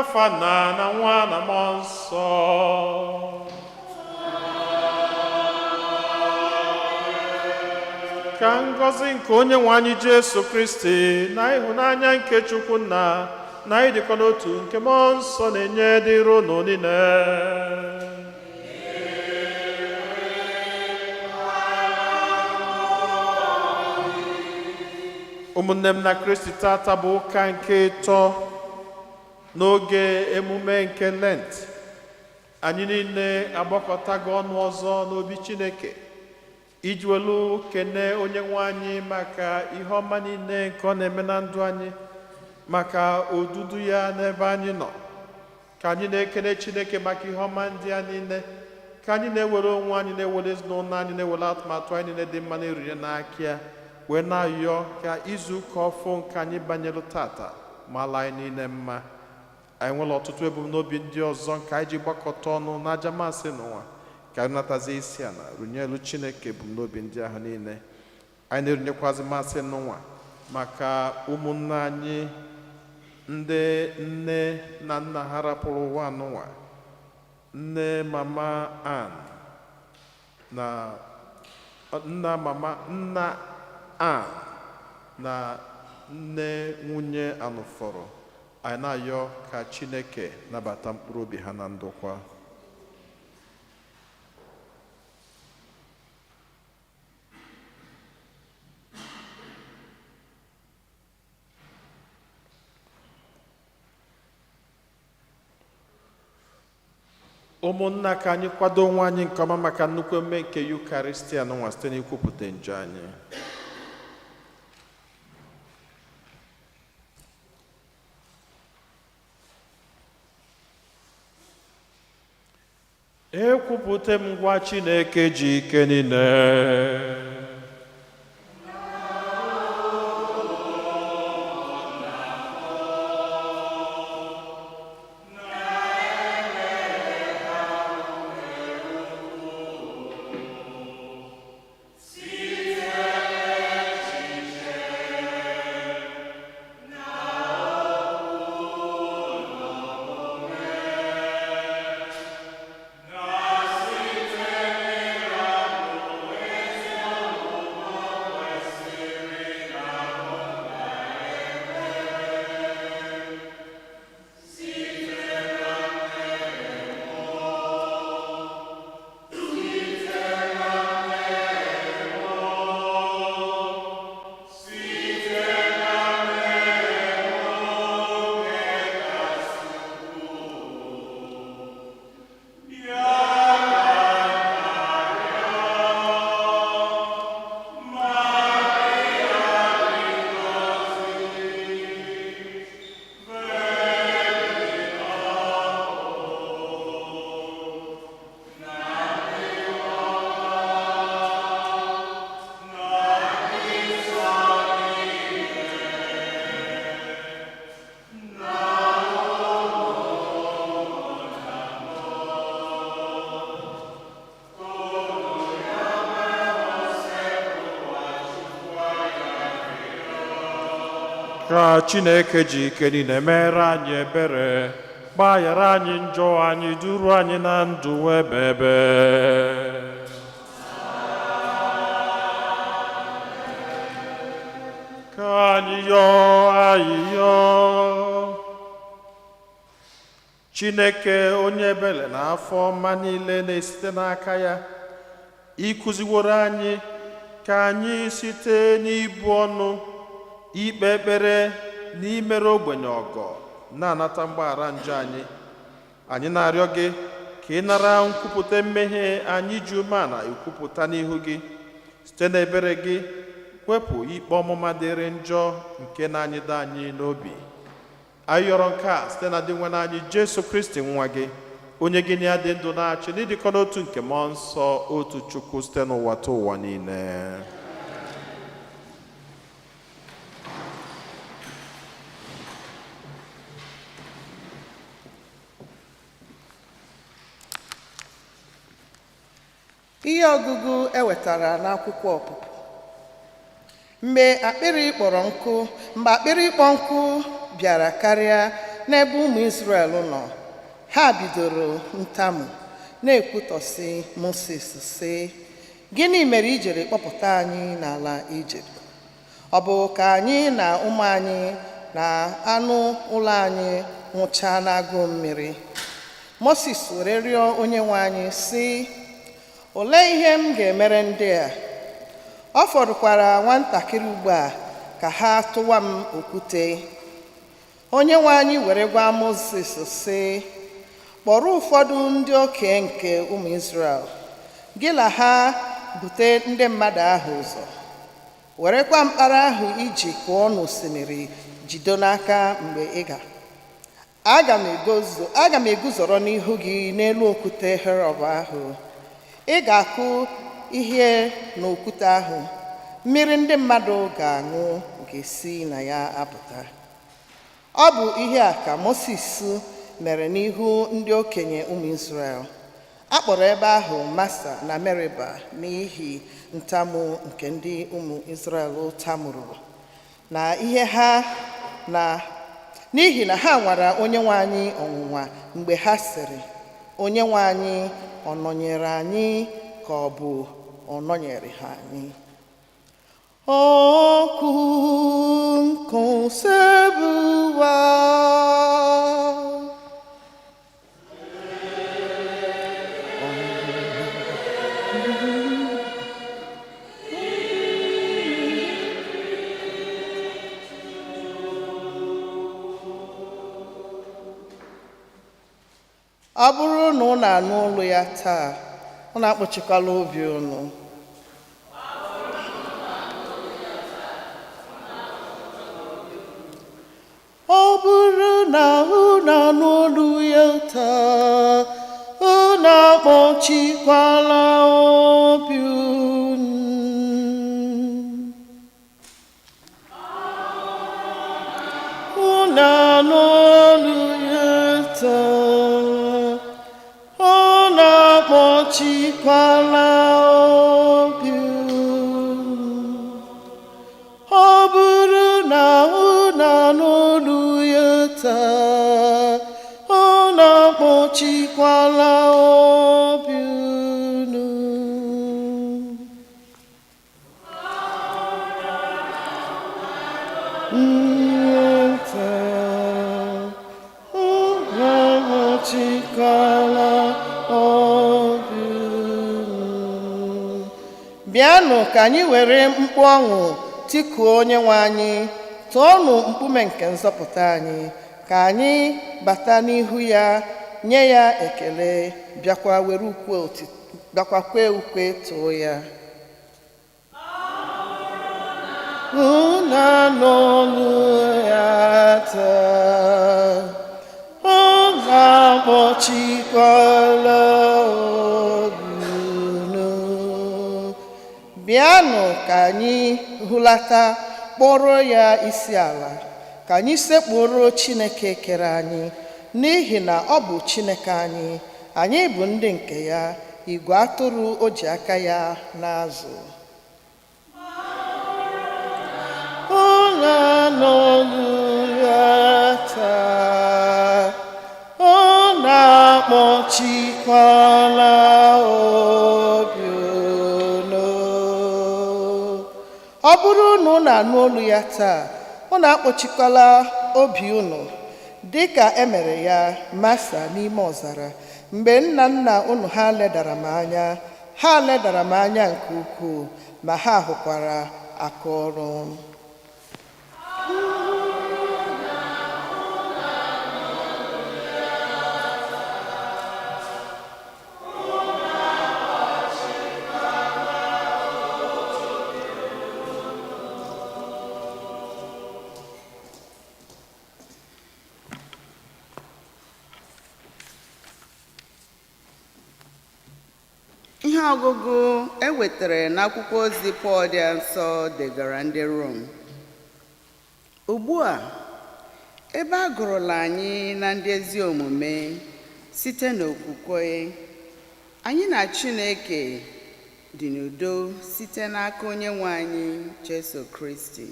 n'afa Nna na Nwa na Mmụọ Nsọ. Ka ngọzi nke Onyenwe anyị Jesu Kristi na ịhụnanya nke Chukwu Nna na ịdịkọ n'otu nke Mmụọ Nsọ na-enye dịrị unu niile. Ụmụnne m na Kristi, tata bụ ụka nke ịtọ n'oge emume nke Lent. Anyị niile agbakọtago ọnụ ọzọ n'obi Chineke iji welu kene Onyenwe anyị maka ihe ọma niile nke ọ na-eme na ndụ anyị, maka odudu ya n'ebe anyị nọ. Ka anyị na-ekene Chineke maka ihe ọma ndị a niile, ka anyị na-ewere onwe anyị, na-ewere ezinụlọ anyị, na-ewere atụmatụ anyị niile dị mma na-eriri n'aka ya, wee na-ayọ ka izu ụka ọfụ nke anyị banyere tata mala anyị niile mma. Anyị nwere ọtụtụ ebumnobi ndị ọzọ nke anyị ji gbakọta ọnụ n'aja masị n'ụwa, ka anyị natazie isi ala rụnyelu Chineke ebumnobi ndị ahụ niile. Anyị na-erunyekwazi masị n'ụwa maka ụmụnne anyị ndị nne na nna ha rapụrụ ụwa n'ụwa, nne mama Ann na nna Ann na nne nwunye Anụfọrọ. Anyị na-ayọ ka Chineke nabata mkpụrụ obi ha na ndokwa. Ụmụnna, ka anyị kwado onwe anyị nke ọma maka nnukwu emume nke Yukaristia n'ụwa site n'ikwupụta njọ anyị. Ekwupụta m ngwa Chineke ji ike niile. Ka Chineke ji ike niile mere anyị ebere, gbaghara anyị njọ anyị, duru anyị na ndụ ebe. Ka anyị yọọ Chineke onye ebere na afọ ọma niile na-esite n'aka ya, ịkụziworo anyị ka anyị site n'ibu ọnụ, ikpe ekpere na imere ogbenye ọgọ na-anata mgbaghara njọ anyị. Anyị na-arịọ gị ka ị nara nkwupụta mmehie anyị ji umeala ekwupụta n'ihu gị. Site n'ebere gị, wepụ ikpe ọmụma dịrị njọ nke na-anyịdo anyị n'obi. Anyị yọrọ nke a site na dị nwe anyị Jesu Kristi nwa gị, onye gị na ya dị ndụ na-achị n'ịdịkọ n'otu nke Mmụọ Nsọ, otu Chukwu site n'ụwa ta ụwa niile. Ihe ọgụgụ ewetara n'akwụkwọ ọpụpụ. Mgbe akpịrị kpọrọ nkụ bịara karịa, n'ebe ụmụ Izrel nọ, ha bidoro ntamu na-ekwutọsị Mosis sị, gịnị mere i jiri kpọpụta anyị n'ala Ijipt? Ọ bụ ka anyị na ụmụ anyị na anụ ụlọ anyị nwụchaa n'agụụ mmiri? Mosis were rịọ Onyenwe anyị sị, olee ihe m ga-emere ndị a? Ọ fọdụkwara nwatakịrị ugbu a ka ha tụwa m okwute. Onyenwe anyị were gwa Mosis sị, kpọrọ ụfọdụ ndị okenye nke ụmụ Izrel, gị na ha bute ndị mmadụ ahụ ụzọ, werekwa mkpara ahụ iji kụọ n'osimiri jido n'aka mgbe ị ga. Aga m eguzoro n'ihu gị n'elu okwute Herọb ahụ. Ị ga-akụ ihe n'okwute ahụ, mmiri ndị mmadụ ga-aṅụ ga-esi na ya apụta. Ọ bụ ihe a ka Mosis mere n'ihu ndị okenye ụmụ Izrel. A kpọrọ ebe ahụ Masa na Meriba n'ihi ntamu nke ndị ụmụ Izrel tamuru n'ihi na ha nwara Onyenwe anyị ọnwụnwa mgbe ha sịrị, Onyenwe anyị ọ nọnyere anyị ka ọ bụ ọ nọnyere ha anyị? Okwu nkọsebuwa ọ bụrụ na unu anụ olu ya taa, unu akpọchikwala obi unu. Ọ bụrụ na unu anụ olu ya taa, unu akpọchikwala obi unu. Unu anụ olu ya taa, akpọchikwala obi unu. Ọ bụrụ na unu anụ olu ya taa, unu akpọchikwala obi unu. Bịanụ ka anyị were mkpu ọṅụ tikuo Onyenwe anyị, tụọnụ mkpume nke nzọpụta anyị, ka anyị bata n'ihu ya, nye ya ekele, bịakwa kwee ukwe too ya. Unu anụ olu ya taa, unu akpọchikwala obi unu. Bịanụ ka anyị hụlata, kpọrọ ya isi ala, ka anyị sekpụrụ Chineke kere anyị, n'ihi na ọ bụ Chineke anyị, anyị bụ ndị nke ya, igwe atụrụ o ji aka ya na-azụ. Unu anụ olu ya taa, unu akpọchikwala obi unu. Ọ bụrụ na unu anụ olu ya taa, unu akpọchikwala obi unu, dịka emere ya Masa n'ime ọzara, mgbe nna nna unu ha ledara m anya. Ha ledara m anya nke ukwuu, ma ha hụkwara aka ọrụ m. Ihe ọgụgụ ewetara n'akwụkwọ ozi Pọl dị nsọ degara ndị Rom. Ugbu a, ebe a gụrụla anyị na ndị ezi omume site n'okwukwe, anyị na Chineke dị n'udo site n'aka Onyenwe anyị Jesu Kristi.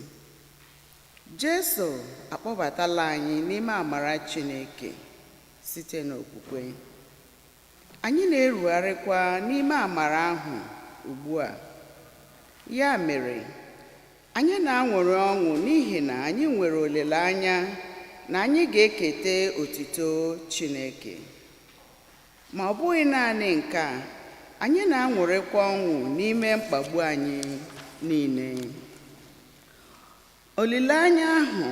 Jesu akpọbatala anyị n'ime amara Chineke site n'okwukwe. Anyị na-erugharịkwa n'ime amara ahụ ugbu a. Ya mere, anyị na-aṅụrị ọṅụ n'ihi na anyị nwere olileanya na anyị ga-eketa otuto Chineke. Ma ọ bụghị naanị nke a, anyị na-aṅụrịkwa ọṅụ n'ime mkpagbu anyị niile. Olileanya ahụ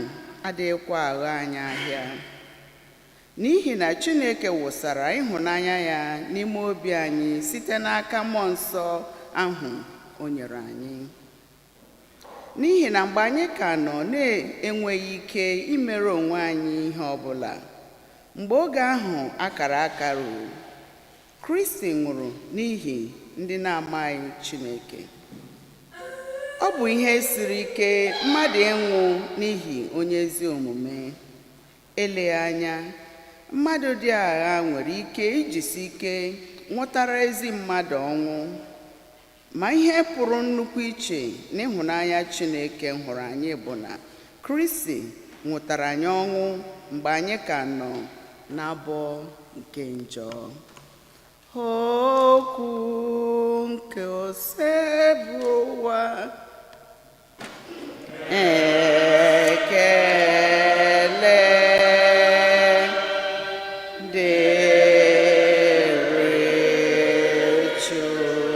adịghịkwa agha anyị ahịa, n'ihi na Chineke wụsara ịhụnanya ya n'ime obi anyị site n'aka Mmụọ Nsọ ahụ o nyere anyị. N'ihi na mgbe anyị ka nọ na-enweghị ike imere onwe anyị ihe ọbụla, mgbe oge ahụ akara aka ruru, Kristi nwụrụ n'ihi ndị na-amaghị Chineke. Ọ bụ ihe siri ike mmadụ ịnwụ n'ihi onye ezi omume. Eleghị anya, mmadụ dị agha nwere ike ijisi ike nwụtara ezi mmadụ ọnwụ. Ma ihe pụrụ nnukwu iche n'ịhụnanya Chineke hụrụ anyị bụ na Kristi nwụtara anyị ọnwụ mgbe anyị ka nọ n'abọ nke njọ. Okwu nke ose bụ ụwa, ekele dịrị Chukwu.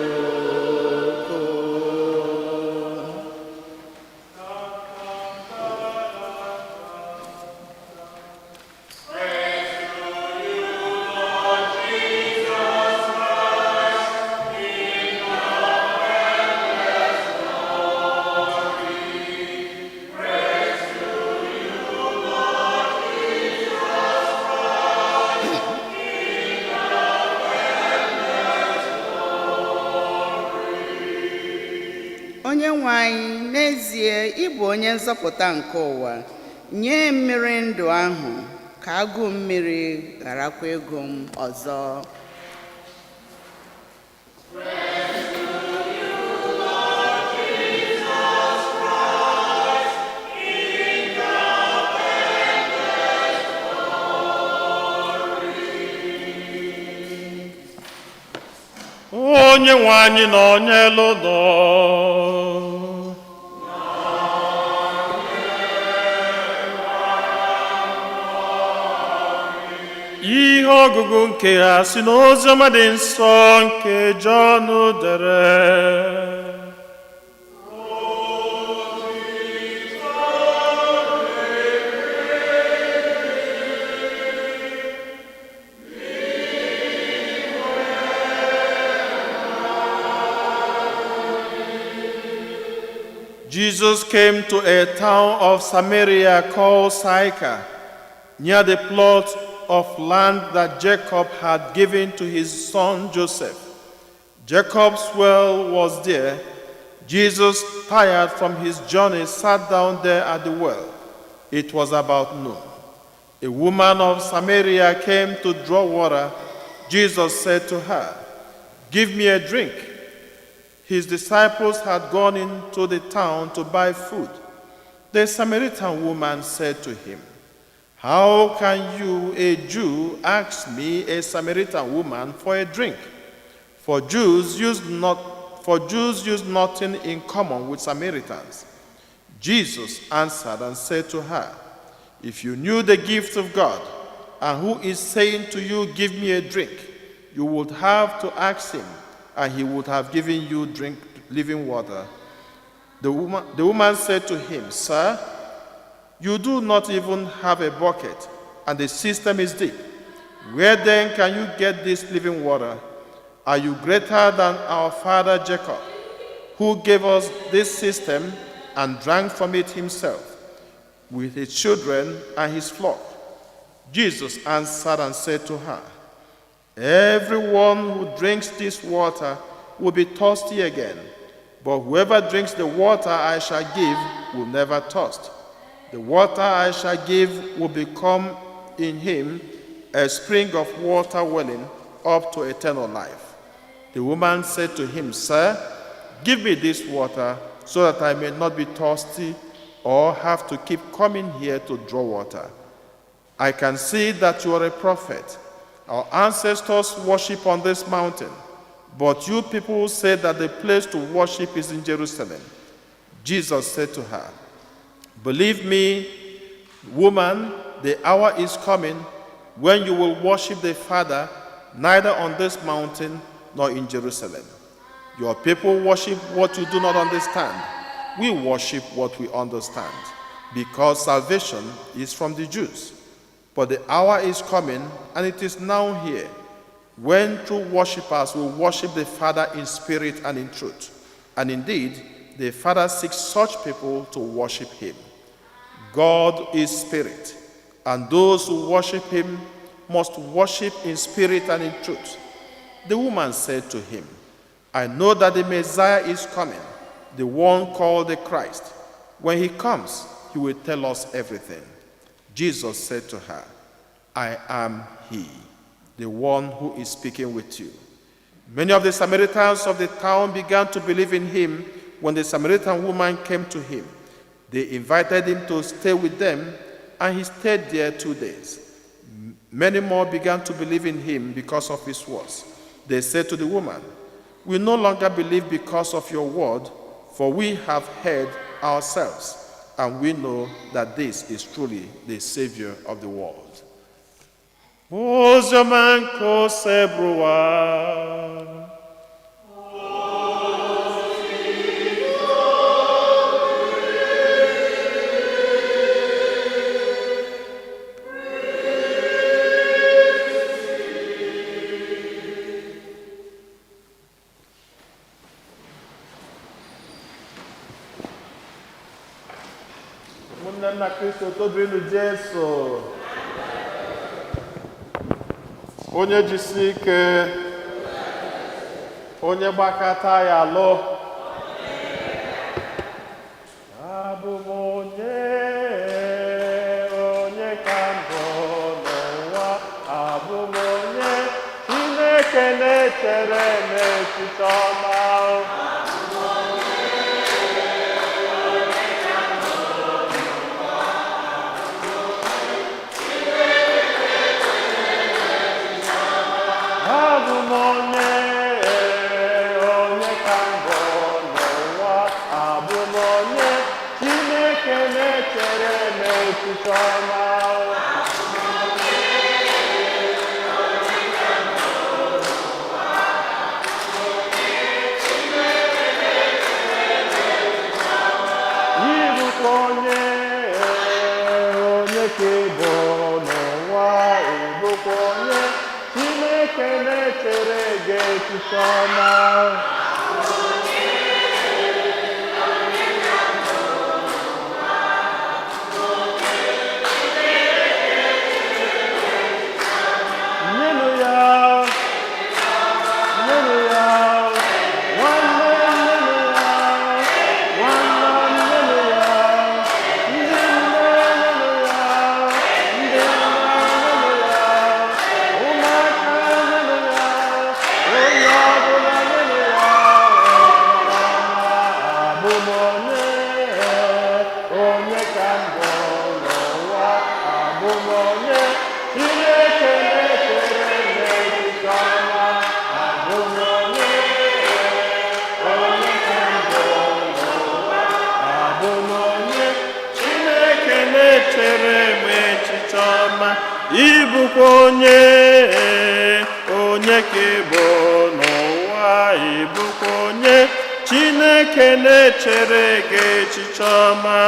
Onyenwe anyị, n'ezie ị bụ onye nzọpụta nke ụwa. Nye mmiri ndụ ahụ ka agụụ mmiri gharakwa ịgụ m ọzọ. Onyenwe anyị nọnyelu nọ. Ihe ọgụgụ nke ya si n'oziọma dị nsọ nke Jọn dere. Jesus came to a town of Samaria called Sychar, near the plot of land that Jacob had given to his son Joseph. Jacob's well was there. Jesus, tired from his journey, sat down there at the well. It was about noon. A woman of Samaria came to draw water. Jesus said to her, "Give me a drink." His disciples had gone into the town to buy food. The Samaritan woman said to him, "How can you, a Jew, ask me, a Samaritan woman, for a drink?" For Jews used nothing in common with Samaritans. Jesus answered and said to her, "If you knew the gift of God, and who is saying to you, 'Give me a drink,' you would have to ask him, and he would have given you living water." The woman said to him, "Sir, you do not even have a bucket, and the cistern is deep. Where then can you get this living water? Are you greater than our father Jacob, who gave us this cistern and drank from it himself, with his children and his flock?" Jesus answered and said to her, "Everyone who drinks this water will be thirsty again, but whoever drinks the water I shall give will never thirst. The water I shall give will become in him a spring of water welling up to eternal life." The woman said to him, "Sir, give me this water so that I may not be thirsty or have to keep coming here to draw water. I can see that you are a prophet. Our ancestors worship on this mountain, but you people say that the place to worship is in Jerusalem. Jesus said to her, believe me, woman, the hour is coming when you will worship the Father neither on this mountain nor in Jerusalem. Your people worship what you do not understand. We worship what we understand, because salvation is from the Jews. But the hour is coming, and it is now here, when true worshippers will worship the Father in spirit and in truth. And indeed, the Father seeks such people to worship him. God is spirit, and those who worship him must worship in spirit and in truth. The woman said to him, I know that the Messiah is coming, the one called the Christ. When he comes, he will tell us everything. Jesus said to her, I am he, the one who is speaking with you. Many of the Samaritans of the town began to believe in him when the Samaritan woman came to him. They invited him to stay with them, and he stayed there 2 days. Many more began to believe in him because of his words. They said to the woman, we no longer believe because of your word, for we have heard ourselves, and we know that this is truly the Savior of the world. Oziọma sebruwa. Ụmụnne nna Kristo tobinu Jesu, onye jisi ike, onye gbakata ya lụ. Abụ m onye ka mbụ n'ụwa, abụ m onye Chineke na-echere n'echiche ọma. Onye ka ịbụ n'ụwa, ịbụkwa onye Chineke na-echere gị echiche ọma.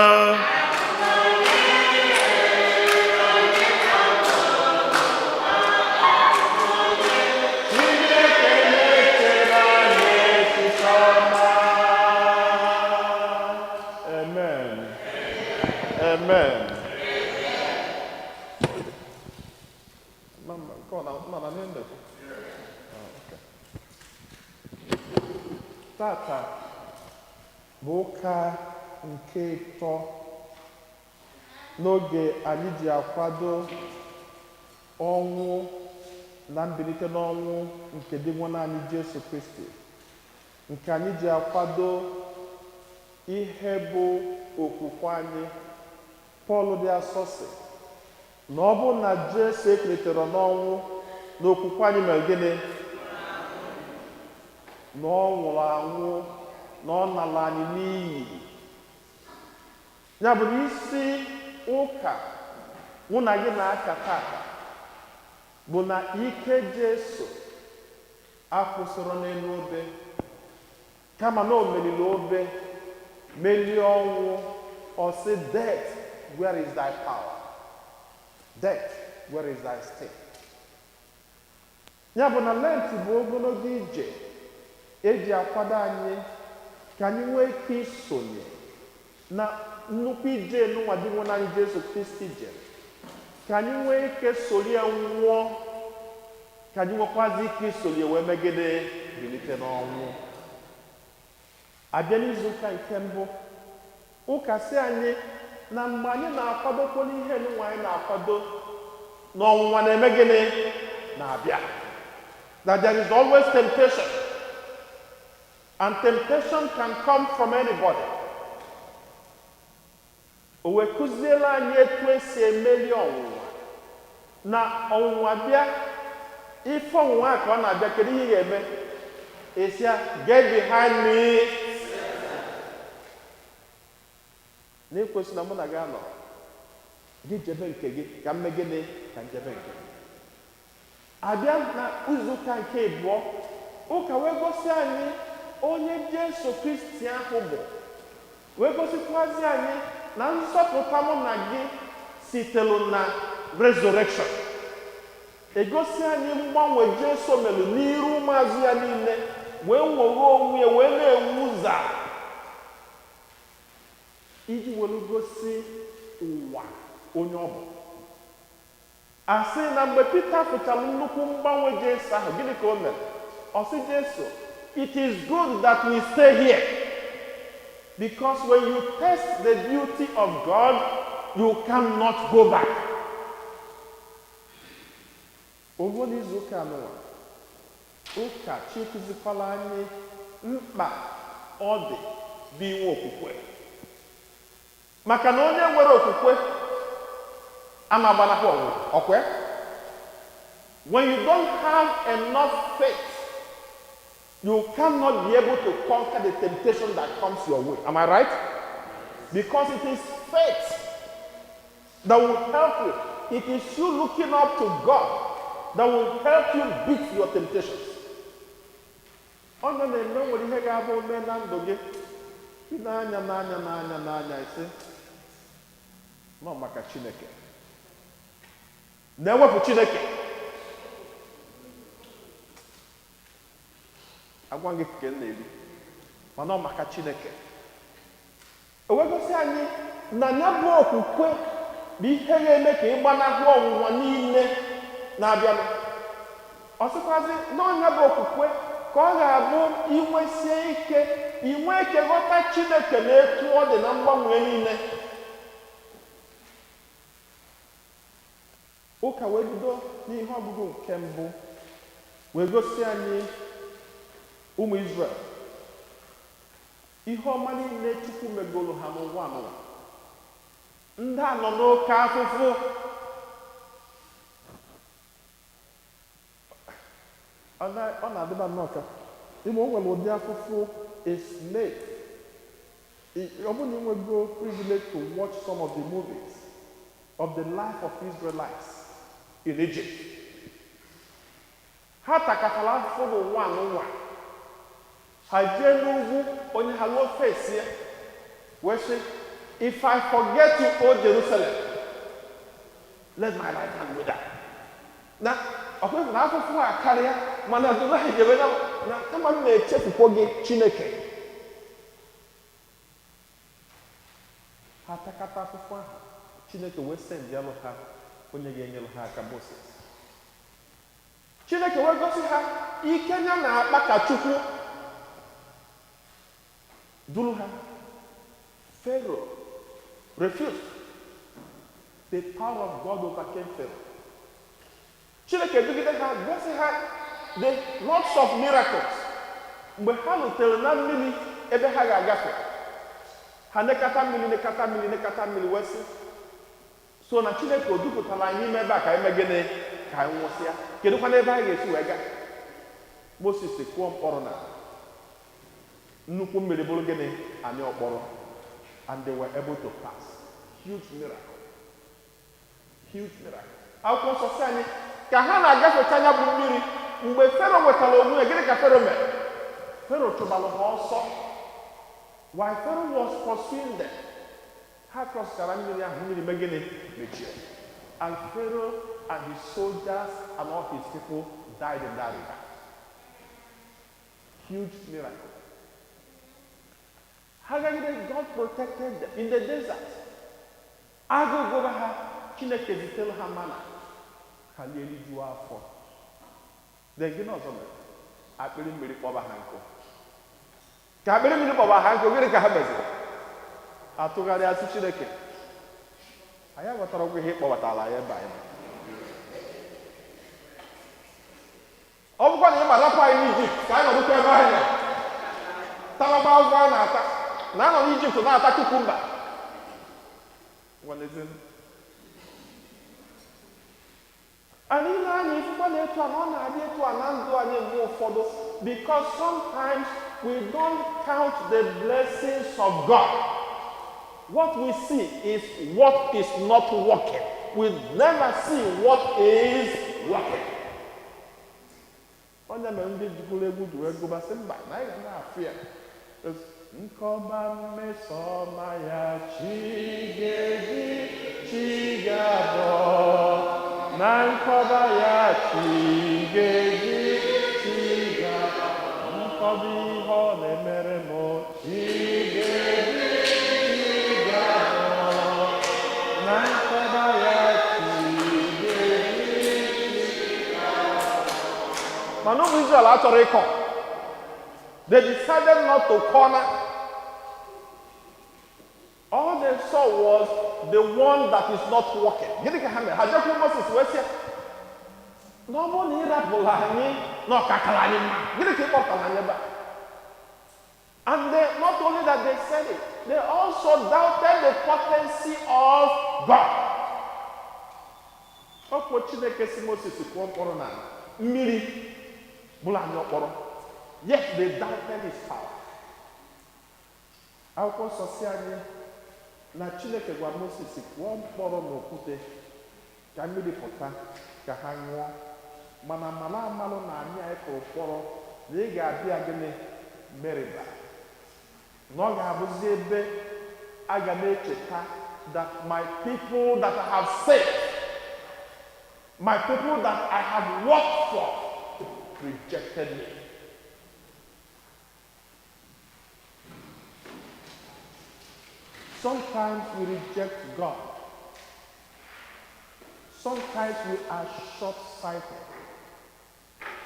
Amen. Amen. Tata bụ ụka nke ịtọ n'oge anyị ji akwado ọnwụ na mbilite n'ọnwụ nke dị nwa anyị Jesu Kristi, nke anyị ji akwado ihe bụ okwukwe anyị. Pọl dị asọ sị na ọ bụ na Jesu ekelitere n'ọnwụ na okwukwe anyị mere gịnị? Na ọ nwụrụ anwụ, na ọ nala anyị n'iyi. Ya bụ na isi ụka mụ na gị na-aka tata bụ na ike Jesu akwụsịrị n'elu obe, kama na o meriri obe, merie ọnwụ. Ọ sị, death, where is thy power? Death, where is thy sting? Ya bụ na Lent bụ ogologo ije eji akwado anyị ka anyị nwee ike isonye na nnukwu ije n'ụwa dị nwe anyị Jesu Kristi jere, ka anyị nwee ike sori ya nwụọ, ka anyị nwekwazi ike isonye wee megide bilite n'ọnwụ. Abịa n'izuụka nke mbụ, ụka sị anyị na mgbe anyị na-akwadokwa n'ihe n'ụwa anyị na-akwado, n'ọnwụnwa na-eme gịnị? Na-abịa. That there is always temptation, and temptation can come from anybody. O wee kụziela anyị etu esi emeli ọnwụnwa. Na ọnwụnwa bịa, ife ọnwụnwa ka ọ na-abịa, kedu ihe ị ga-eme? Esi ya, get behind me. Na-ekwesị na mụ na gị anọ, gị jebe nke gị, ka mme gịnị? Ka njebe nke gị. Abịa na izuụka nke abụọ, ụka wee gosi anyị onye Jesu Kristi ahụ bụ, wee gosikwazi anyị na nzọpụta mụ na gị sitelu na resurrection. Egosi anyị mgbanwe Jesu melu n'iru ụmụazụ ya niile, wee nwere onwe ya, wee na-ewu ụzọ iji were gosi ụwa onye ọ bụ. Asị na mgbe Pita fụchara nnukwu mgbanwe Jesu ahụ, gịnị ka o mere? Ọ sị Jesu, it is good that we stay here, because when you test the beauty of God, you cannot go back. Ogbo n'izu ụka anụwa, ụka chikuzikwala anyị mkpa ọ dị bụ inwe okwukwe. Maka na onye nwere okwukwe ama agbanahụ ọnwụnwa, ọkwe? When you don't have enough faith, you cannot be able to conquer the temptation that comes your way. Am I right? Because it is faith that will help you. It is you looking up to God that will help you beat your temptations. Ọ na-eme nwere ihe ga-abụ ome na ndụ gị, ị na-anya ise nọ maka Chineke, na-ewepụ Chineke. Agwa gị ka na-eri, mana ọ maka Chineke. O wee gosi anyị na ya bụ okwukwe bụ ihe ga-eme ka ị gbanahụ ọnwụnwa niile na-abịanụ. Ọ sịkwazi na ọnya bụ okwukwe ka ọ ga-abụ inwesie ike, inwe ike ghọta Chineke na etu ọ dị na mgbanwe niile. Ụka wee bido n'ihe ọgụgụ nke mbụ, wee gosi anyị ụmụ Izrel ihe ọma niile Chukwu megolo ha n'ụwa anụwa. Ndị a nọ n'oke afụfụ. Ọ na-adịba nnọọ ka ime o nwere ụdị afụfụ a slave. Ọ bụrụ na ị nwego privilege to watch some of the movies of the life of Israelites in Egypt, ha takatara afụfụ n'ụwa anụwa. Ha jee n'ugwu, onye ha lụọ fesi ya wee sị, if I forget you, O Jerusalem, let my right hand go down. Na ọkwa na afụfụ ha karịa, mana adụla ha jebe na kama m na-echefukwa gị Chineke. Ha takata afụfụ ahụ, Chineke wee send ya lụ ha onye ga-enyere ha aka, Moses. Chineke wee gosi ha ike ya na-akpa ka Chukwu duru ha. Pharaoh refused. The power of God overcame Pharaoh. Chineke dugide ha, gosi ha the lots of miracles. Mgbe ha rutere na mmiri ebe ha ga-agafe, ha nekata mmiri wee sị so na Chineke o dupụtara anyị n'ime ebe a ka anyị mee gịnị ka anyị nwụsịa kedụkwana ebe anyị ga-esi wee gaa Moses kụọ mkpọrọ na nnukwu mmiri bụrụ gịnị anyị ọkpọrọ and they were able to pass. Huge miracle. Akwụkwọ nsọ sị anyị ka ha na-agafecha anya bụ mmiri mgbe Fero nwetara onwe ya gịnị ka Fero mere? Fero chụbalụ ha ọsọ. While Pharaoh was pursuing them, ha crossara mmiri ahụ mmiri mee gịnị mechie. And Pharaoh and his soldiers and all his people died in that river. Huge miracle. God protected them in the desert. Agụ gụrụ ha Chineke zitere ha mana ha na-eriju afọ. Then gịnị ọzọ mere? Akpịrị mmiri kpọba ha nkụ. Ka akpịrị mmiri kpọba ha nkụ gịnị ka ha meziri? Atụgharị asị Chineke. Anyị aghọtara ọgwụ ihe ịkpọbatara ya ebe anyị. Ọ bụkwa na ị ma rapụ anyị n'Ijipt ka anyị nọdụkwa ebe anyị nọ. Tabagba ụgwọ a na-ata na anọ n'Ijipt na-ata kukumba. Anyị na-anya ifukwa na-etu a na ọ na-adị etu a na ndụ anyị mgbe ụfọdụ because sometimes we don't count the blessings of God. What we see is what is not working. We never see what is working. Onye mere ndị jikọrọ egwu ji wee gụbasị mba na anyị ga na-afụ ya nkọba mmesoma ya chigeji chigabọ na nkọba ya chigeji chigabọ nkọba ihe ọ na-emere m chigeji chigabọ na nkọba ya chigeji chigabọ. Mana ụmụ Israel achọrọ ịkọ. They decided not to corner. All they saw was the one that is not working. Gịnị ka ha mere? Ha jekwa Moses wee sị na ọ bụrụ na ị rapụla anyị na ọkakara anyị mma. Gịnị ka ị kpọtara anyị ebe a? And not only that they said it, they also doubted the potency of God. Ọkpọ Chineke si Moses kụọ mkpọrọ na mmiri bụrụ anyị ọkpọrọ. Yet they doubted his power. Akwụkwọ nsọ sị anyị na Chineke gwa Moses kụọ mkpọrọ n'okwute ka mmiri pụta ka ha ṅụọ mana amalụ na anyị kụrụ mkpọrọ na ị ga-abịa gịnị Meriba na ọ ga-abụzi ebe a ga na-echeta that my people that I have saved, my people that I have worked for, rejected me. Sometimes we reject God. Sometimes we are short-sighted.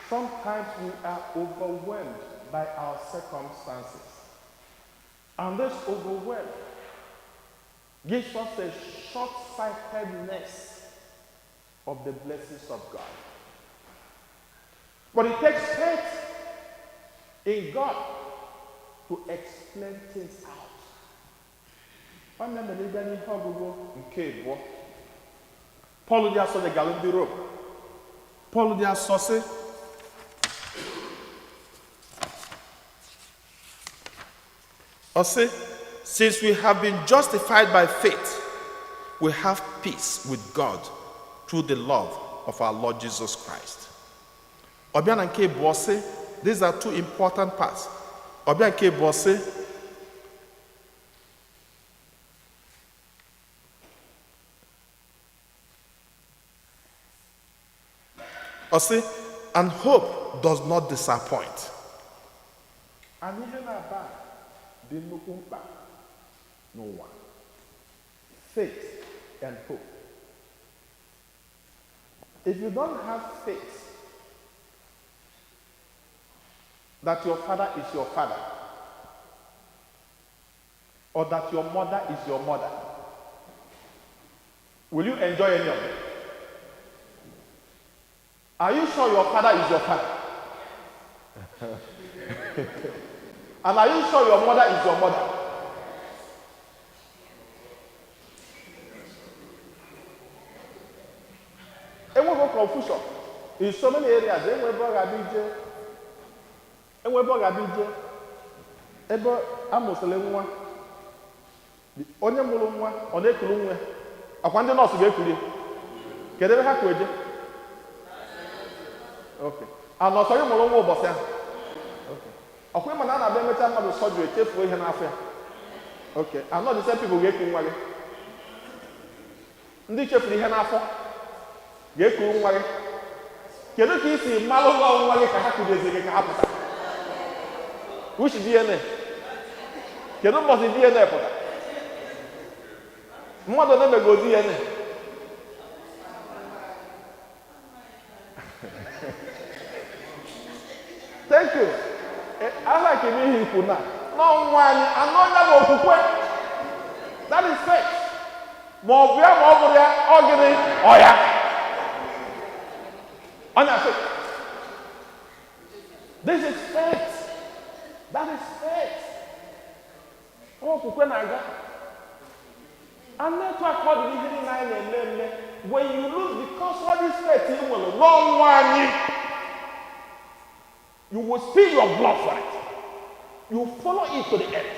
Sometimes we are overwhelmed by our circumstances. And this overwhelm gives us a short-sightedness of the blessings of God. But it takes faith in God to explain things out. Paul dị asọ dị galụ ndị Rome. Paul dị asọ sị since we have been justified by faith, we have peace with God through the love of our Lord Jesus Christ. Ọbịa na nke bụ sị, these are two important parts. Ọbịa nke bụ sị and hope does not disappoint. And ihe na-aba dị nnukwu mkpa n'ụwa. Faith and hope. If you don't have faith that your father is your father, or that your mother is your mother, will you enjoy any of it? Are you sure your father is your father? And are you sure your mother is your mother? confusion in so many areas. Ebe amụsịrị nwa onye mụrụ nwa ọ na-ekuru nwa akwa ndị nọọsụ ga-ekuri kedu ebe ha ka eje nọọsụ onye mụrụ nwa ụbọchị ahụ ọkwa ịma na a na-abịa emecha mmadụ sọjiri chefuo ihe n'afọ ya anọ the same people ga-eku nwa gị ndị chefuru ihe n'afọ ga-ekuru nwa gị kedu ka isi mmalụ ụlọ nwa gị ka ha kụziezi gị ka ha pụta which DNA kedu mbọsị DNA pụta mmadụ na-emego DNA thank you ala ka ihe ikwu na n'ọnwa anyị anọ ya bụ okwukwe that is faith ma ọ bụ ya ma ọ bụrụ ya ọ gịnị ọ ya ọ na-asị this is faith. That is faith. Okwukwe na-aga. And that's why God is living in when you lose because all this faith in will long one, you will spill your blood for it. You follow it to the end.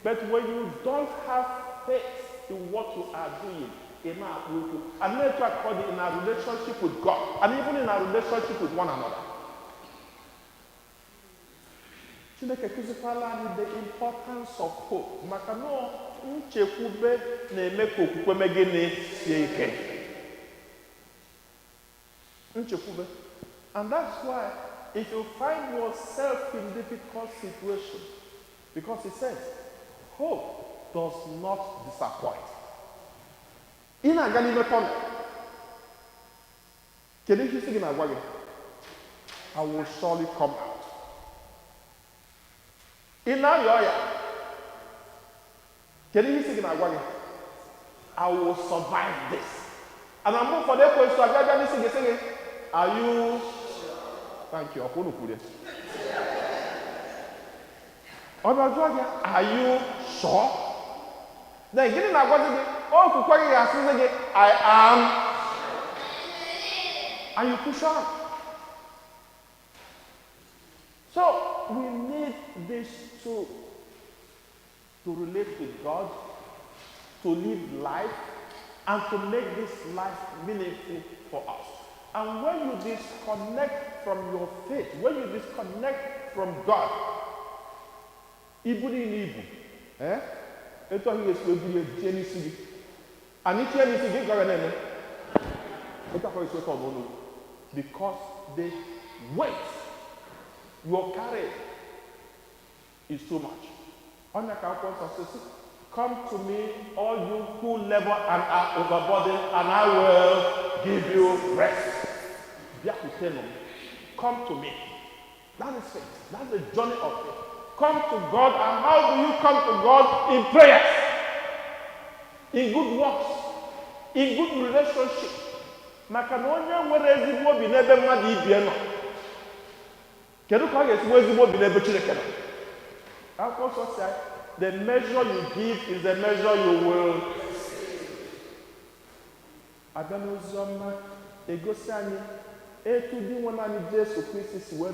But when you don't have faith in what you are doing, and that's why God in our relationship with God, and even in our relationship with one another. Chineke kụzikwala anyị the importance of hope maka na nchekwube na-eme ka okwukwe megịnị sie ike nchekwube. And that's why if you find yourself in difficult situations, because it says hope does not disappoint. Ị na-aga n'ime kọnọ kedu ihe isi gị na-agwa gị? I will surely come out. In Nayoya, can you see in I will survive this. And I'm moving for the question. Are you? Thank you. Are you sure? Then get in I am. And you push on. So we need this to relate with God, to live life, and to make this life meaningful for us. And when you disconnect from your faith, when you disconnect from God, because the weight your courage is too much. Come to me, all you who labor and are overburdened, and I will give you rest. Come to me. That is faith. That's the journey of faith. Come to God, and how do you come to God? In prayers, in good works, in good relationship. The measure you give is the measure you will Adanozoma egosani etu di nwanani Jesu Kristi si we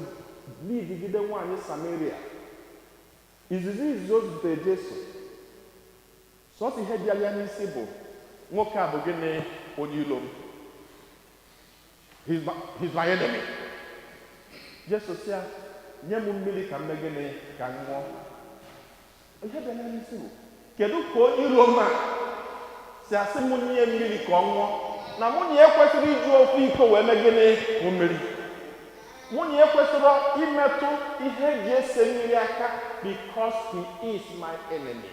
lidigide nwanyi Samaria. Izizi izozute Jesu. So ti he dia n'isi bụ nwoke a bụ gịnị onye ilo m. He's my enemy. Jesu si ya nye m mmiri ka mmegene ka nwụọ. Ihe bịa n'isi bụ kedu ka onye ilo m a si asị m nye mmiri ka ọ nwụọ na nwunye ekwesịrị iji ofu iko wee megene mmiri. Nwunye ekwesịrị imetụ ihe eji ese mmiri aka because he is my enemy.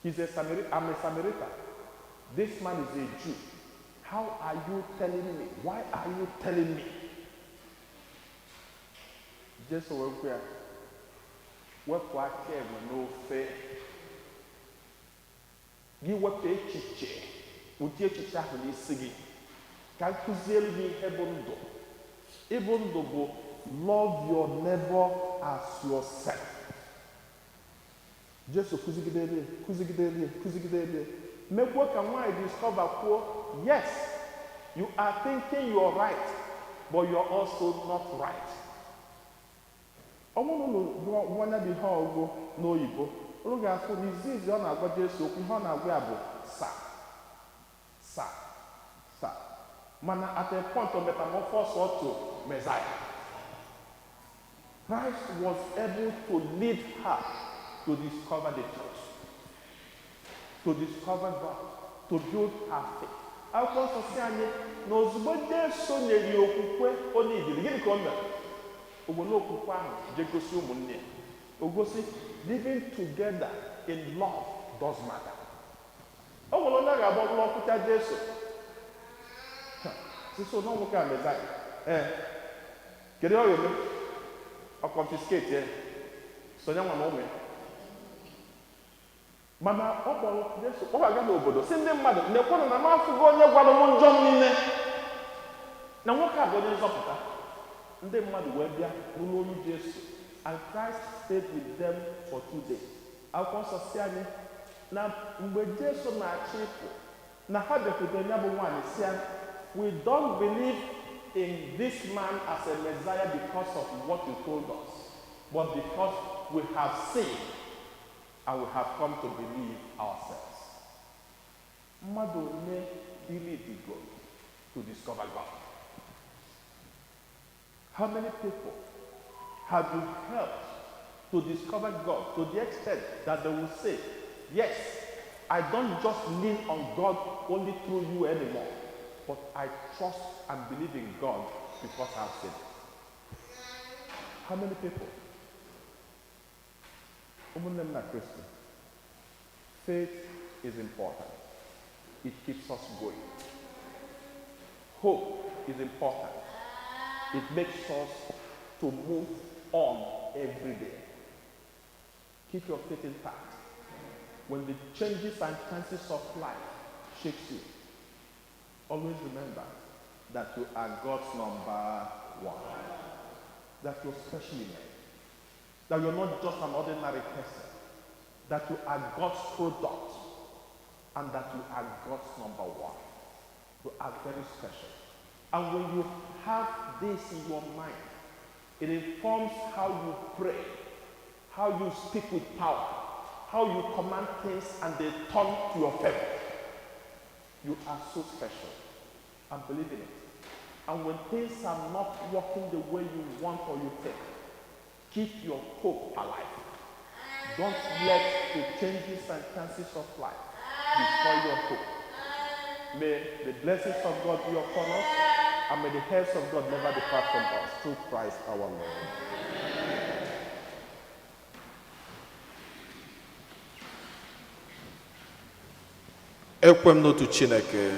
He's a Samaritan. I'm a Samaritan. This man is a Jew. How are you telling me? Why are you telling me? Just so we're wepụ aka enwe n'ofe gị wepụ echiche ụdị echiche ahụ n'isi gị ka nkụziere gị ihe bụ ndụ. Ịbụ ndụ bụ love your neighbor as yourself. Jesu kụzigidere mekwa ka nwaanyị discover kwuo yes You are thinking you are right, but you are also not right. Ọmụnụ dị ha ọgụ n'oyibo, unu ga-afụ n'izizi ọ na-agwa Jesu okwu, ihe ọ na-agwa ya bụ sa. Mana at a point of metamorphosis to Messiah, Christ was able to lead her to discover the truth, to discover God, to build her faith. Akwụkwọ nsọ si anyị na ozugbo Jesu nyere okwukwe onye idiri, gịnị ka o mere? Ogbolo okwukwe ahụ je gosi ụmụnne ya. O gosi living together in love does matter. O nwere onye ga-agba ọbụla ọkwụcha Jesu. So no nwoke a Messiah. Kedu ọ ga-eme? Ọ confiscate ya. Sonye nwa na ụmụ ya. Mana ọ kpọrọ Jesu, ọ ga-aga n'obodo si ndị mmadụ na-ekwenụ na m afụgo onye gwara m njọ m niile. Na nwoke a bụ onye nzọpụta. Ndị mmadụ wee bịa n'ụlọ olu Jesu, and Christ stayed with them for 2 days. Akwụkwọ nsọ si anyị na mgbe Jesu na-achị ịpụ, na ha bịakwutere ya bụ nwaanyị si ya, we don't believe in this man as a Messiah because of what you told us, but because we have seen and we have come to believe ourselves. Mmadụ onye believe to discover God. How many people have you helped to discover God to the extent that they will say, yes, I don't just lean on God only through you anymore, but I trust and believe in God because I've seen it. How many people? Christian. Faith is important. It keeps us going. Hope is important. It makes us to move on every day. Keep your faith intact. When the changes and chances of life shakes you, always remember that you are God's number one. That you're specially made. That you're not just an ordinary person. That you are God's product. And that you are God's number one. You are very special. And when you have this in your mind, it informs how you pray, how you speak with power, how you command things and they turn to your favor. You are so special. And believe in it. And when things are not working the way you want or you think, keep your hope alive. Don't let the changes and chances of life destroy your hope. May the blessings of God be upon us, and may the helps of God never depart from us, through Christ our Lord. Ekwem n'otu Chineke.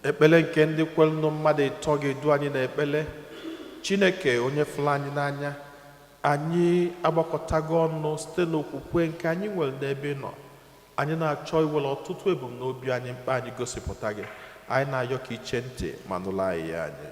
Ekpele nke ndị kwelụ mmadụ ịtọ ga-edu anyị n'ekpele. Chineke onye fụrụ anyị n'anya, anyị agbakọtago ọnụ site n'okwukwe nke anyị nwere n'ebe nọ. Anyị na-achọ iwere ọtụtụ ebumnobi anyị mkpa anyị gosipụta gị. Anyị na-ayọ ka iche ntị ma nụrụ anyị ya anyị.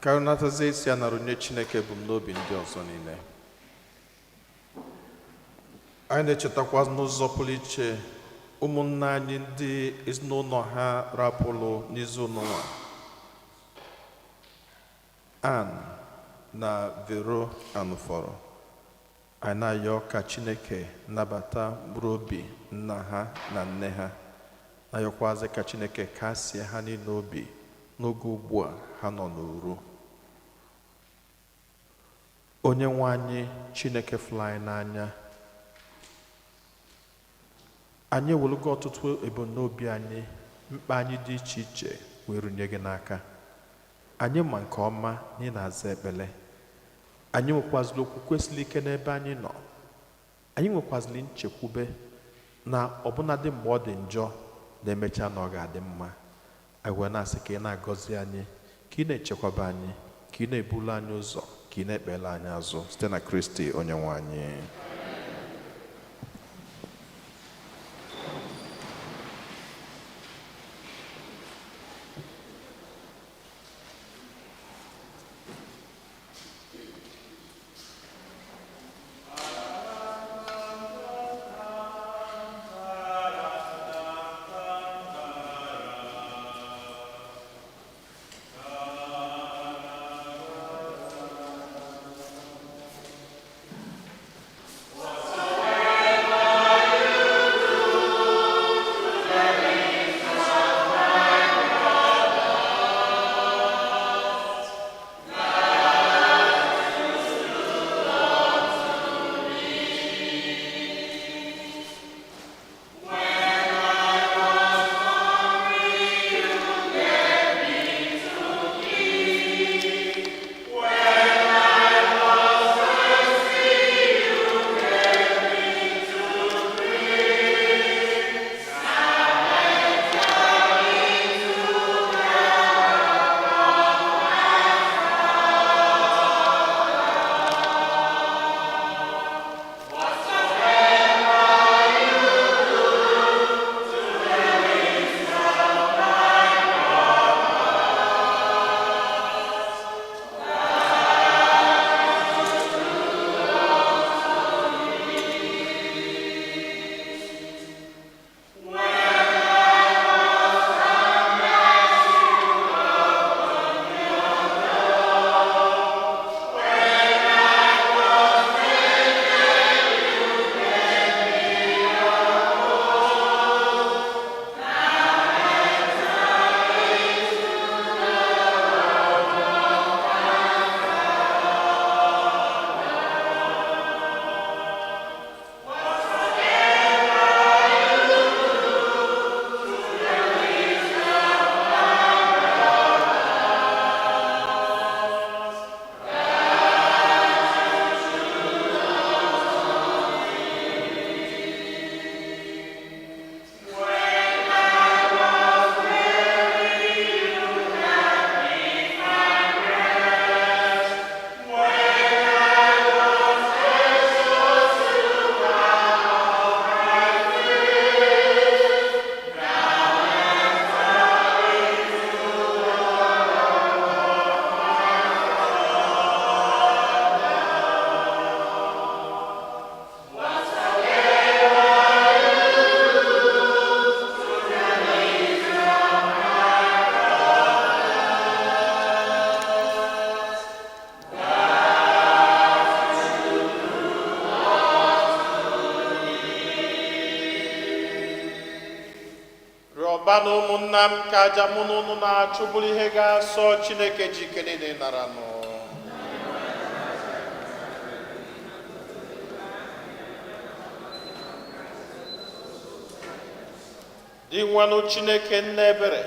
ka anyị natazie isi a nara onye Chineke ebumnobi ndị ọzọ niile. Anyị na-echetakwa n'ụzọ pụrụ iche ụmụnna anyị ndị ezinụlọ ha rapụrụ n'izu n'ụwa, Ann na Vero Anụfọrọ. Anyị na-ayọ ka Chineke nabata mkpụrụ obi nna ha na nne ha, na-ayọkwazi ka Chineke kasie ha niile obi n'oge ugbu a ha nọ n'uru. Onye nwe anyị Chineke fụrụ anyị n'anya, anyị ewelugo ọtụtụ ebumnobi anyị, mkpa anyị dị iche iche wee runye gị n'aka. Anyị ma nke ọma na ị na-aza ekpele. Anyị nwekwazịrị okwukwe siri ike n'ebe anyị nọ. Anyị nwekwazịrị nchekwube na ọbụnadị mgbe ọ dị njọ na-emecha na ọ ga-adị mma. Anyị wee na-asị ka ị na-agọzi anyị, ka ị na-echekwaba anyị, ka ị na-ebulu anyị ụzọ, ka ị na-ekpele anyị azụ site na Kristi Onyenwe anyị. Ọbanụ ụmụnna m ka aja mụ na unu na-achụ bụrụ ihe ga-asọ Chineke ji ike niile nara nụ. Dị nwanụ Chineke nna ebere,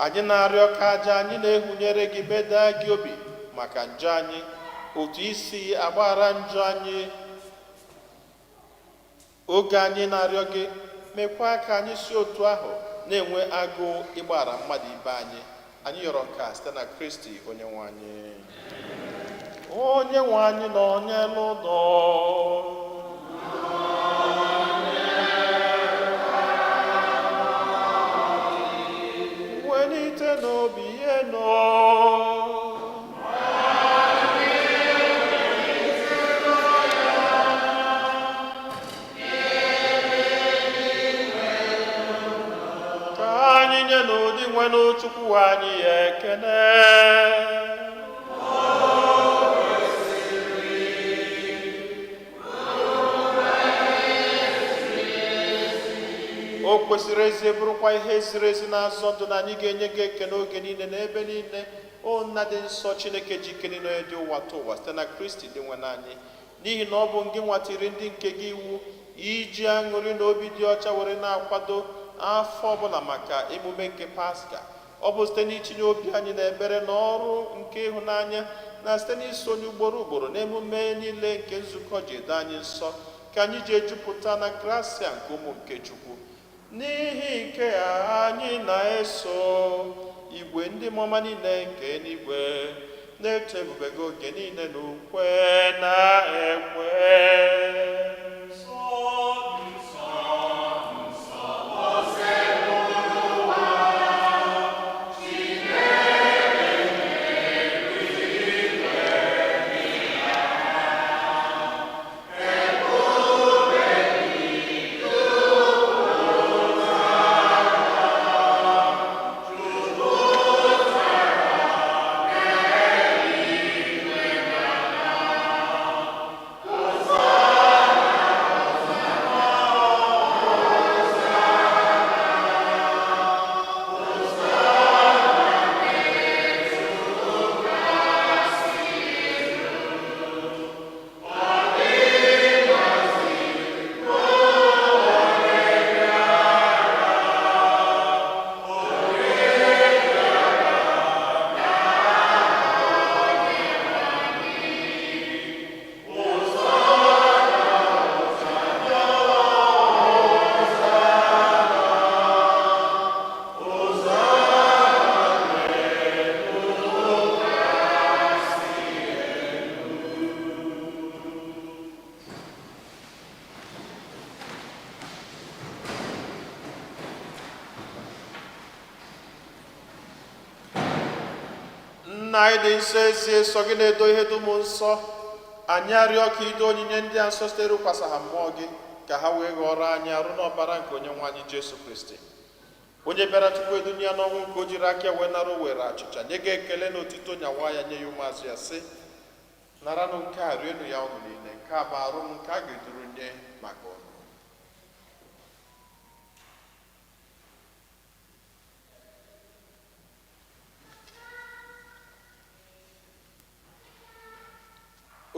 anyị na-arịọ ka aja anyị na-ehunyere gị bedaa gị obi maka njọ anyị, otu isi agbaghara njọ anyị oge anyị na-arịọ gị, mekwa ka anyị si otu ahụ na-enwe agụụ ịgbaghara mmadụ ibe anyị. Anyị yọrọ nke a site na Kristi Onyenwe anyị. Onyenwe anyị nọ n'elu ụlọ. Welite n'obi ihe nọ. N'ụdị nwenụ Chukwu anyị ekene. O kwesịrị ezi bụrụkwa ihe ziri ezi na-azọ ndụ na anyị ga-enye gị ekene oge niile na ebe niile. O nna dị nsọ Chineke ji ike niile dị ụwa tụ ụwa site na Kristi dị nwe anyị, n'ihi na ọ bụ gị nwatiri ndị nke gị iwu iji aṅụrị na obi dị ọcha were na-akwado afọ ọbụla maka emume nke Paska. Ọ bụ site n'itinye obi anyị na ebere na ọrụ nke ịhụnanya na site n'isonye ugboro ugboro na emume niile nke nzukọ ji edo anyị nsọ ka anyị ji ejupụta na grasia nke ụmụ nke Chukwu. N'ihi nke a anyị na-eso igwe ndị mmụọ niile nke eluigwe na-eto ebube gị oge niile n'ukwe na ekwe. Nna anyị dị nsọ ezie, sọ gị na-edo ihe dum nsọ, anyị arịọ ka ido onyinye ndị a nsọ site rụkwasa ha mmụọ gị, ka ha wee ghọrọ anyị arụ n'ọbara nke onye nwe anyị Jesu Kristi, onye bịara tupu edu ya n'ọnwụ, nke o jiri aka wee nara o were achịcha nye gị ekele na otito nyawa ya, nye ya ụmụazụ ya, sị, naranụ nke a, rienụ ya ọnụ niile, nke a bụ arụ m nke a ga-eduru nye maka ụnụ.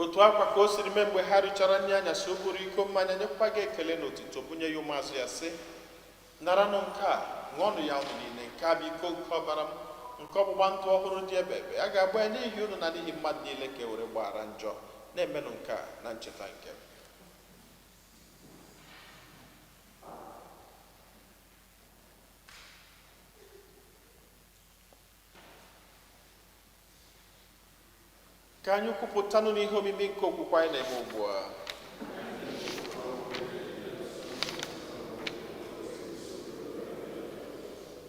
Otu akwa ka o siri mee mgbe ha richara nri anyasị, o buru iko mmanya nyekwa gị ekele na otito, bunye ya ụmụazụ ya, sị, naranụ nke a, ṅụọnụ ya ọnụ niile, nke a bụ iko nke ọbara m, nke ọgbụgba ndụ ọhụrụ dị ebe ebe, a ga-agba ya n'ihi unu na n'ihi mmadụ niile, ka e were gbaghara njọ. Na-emenụ nke a na ncheta nke m. Ka anyị kwupụtanụ n'ihe omimi nke okwukwe anyị na-eme ugbu a.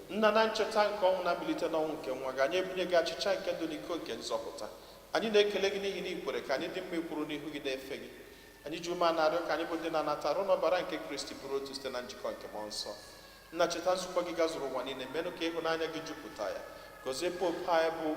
Nna, na ncheta nke ọnwụ na mbilite n'ọnwụ nke nwa gị, anyị ebunye gị achịcha nke ndụ n'iko nke nzọpụta. Anyị na-ekele gị n'ihi na ikwere ka anyị dị mma ikwuru n'ihu gị na-efe gị. Anyị ji ume na-arịọ ka anyị bụ ndị na-anata arụ n'ọbara nke Kristi bụrụ otu site na njikọ nke mmụọ nsọ. Nna, cheta nzukọ gị gazuru ụwa niile, menụ ka ịhụnanya gị jupụta ya. Gọzie pope anyị bụ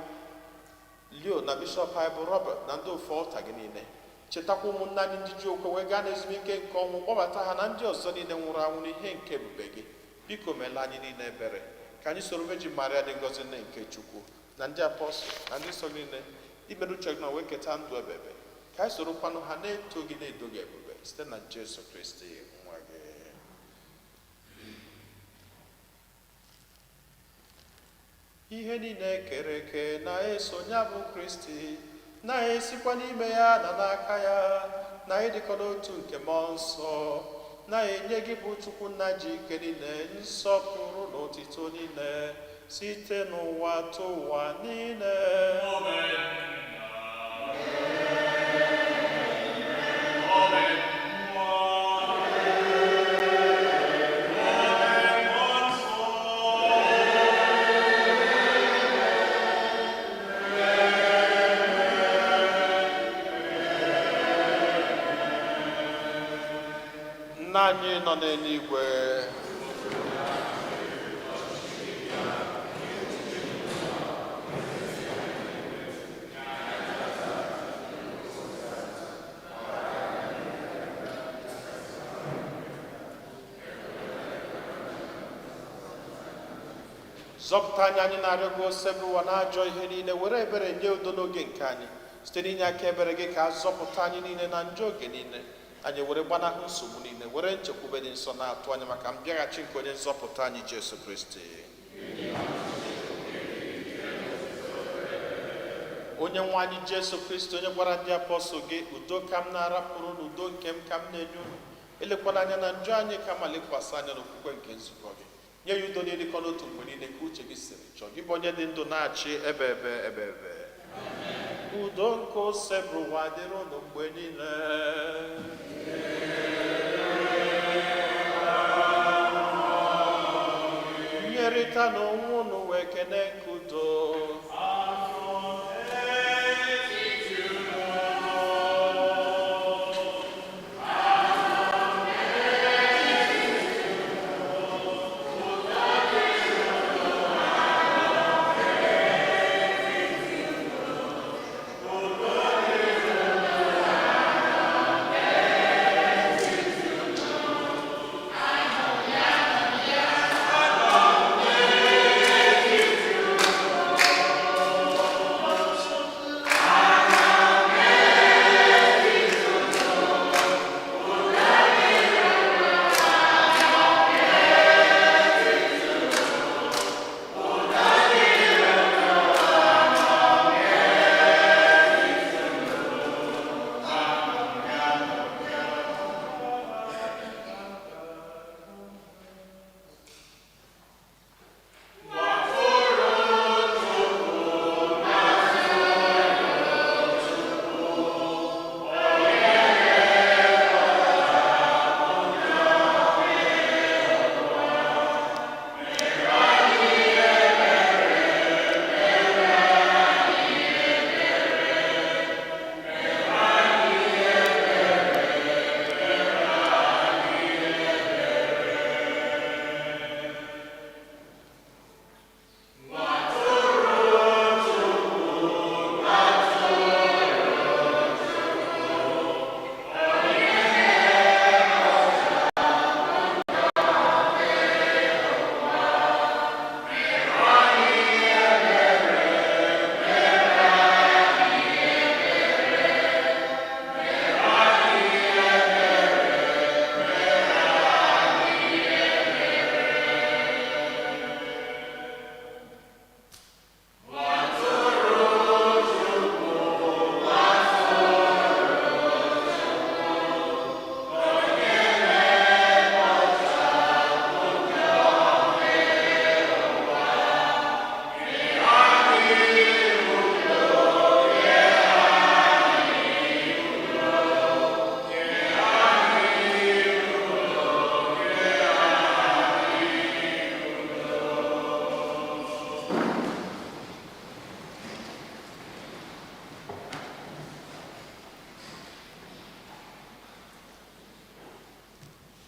Leo na bishọp anyị bụ Robert na ndị ofe ọlta gị niile. Chetakwa ụmụnna anyị ndị ji okwe wee gaa n'ezumike nke ọnwụ, kpọbata ha na ndị ọzọ niile nwụrụ anwụ n'ihe nke ebube gị. Biko meela anyị niile ebere, ka anyị soro Virgin Maria dị ngọzi nne nke Chukwu, na ndị apọstọl na ndị nsọ niile imerụ uche gị na wee keta ndụ ebebe. Ka anyị sorokwanụ ha na-eto gị na-edo gị ebube site na Jesu Kristi nwa gị. Ihe niile kere eke na-eso ya bụ Kristi, na-esikwa n'ime ya na n'aka ya, na ịdịkọ n'otu nke mmụọ nsọ, na-enye gị bụ Chukwu Nna ji ike niile, nsọpụrụ na otito niile, site n'ụwa tụ ụwa niile. Nna anyị nọ n'eluigwe, zọpụta anyị na-arịọ gị osebụ ụwa na-ajọ ihe niile, were ebere nye udo n'oge nke anyị, site n'inye aka ebere gị ka a zọpụta anyị niile na njọ oge niile. Anyị were gbanahụ nsogbu niile, were nchekwube dị nsọ na-atụ anya maka mbịaghachi nke onye nzọpụta anyị Jesu Kristi. Onye nwe anyị Jesu Kristi, onye gwara ndị apọstọl gị, udo ka m na-arapụrụ na udo nke m ka m na-enye unu, elekwala anya na njọ anyị, ka ma lekwasị anya n'okwukwe nke nzukọ gị. nye ya udo n'ịdịkọ n'otu mgbe niile ka uche gị siri chọọ, gị bụ onye dị ndụ na-achị ebe ebe. Udo nke ose bụrụ ụwa dịrị unu mgbe niile. Nyerịta n'onwe unu wee kene nke udo.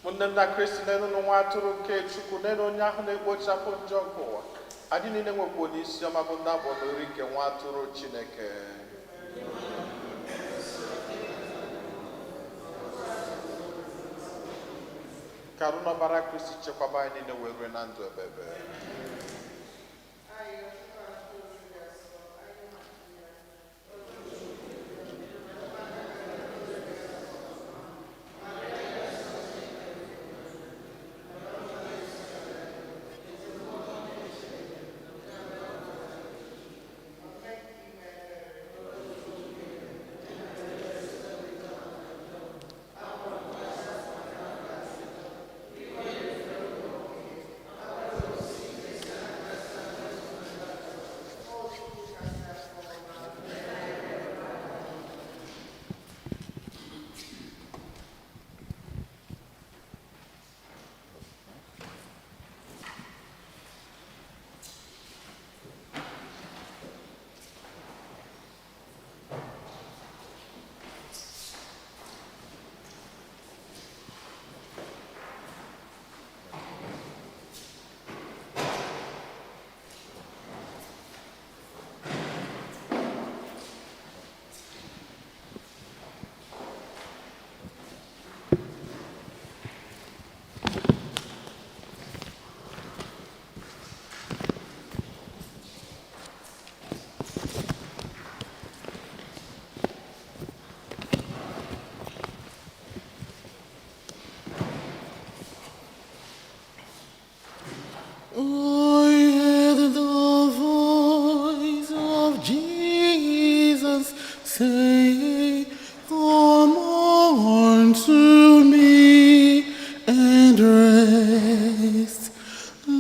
Ụmụnne m na Kristi, nenu nwa atụrụ nke Chukwu, nenu onye ahụ na-ekpochapụ njọ nke ụwa. Anyị niile nwekwa onye isi ọma bụ ndị agbọrọ ori nke nwa atụrụ Chineke. Ka arụ n'ọbara Kristi chekwaba anyị niile wee rue na ndụ ebebe.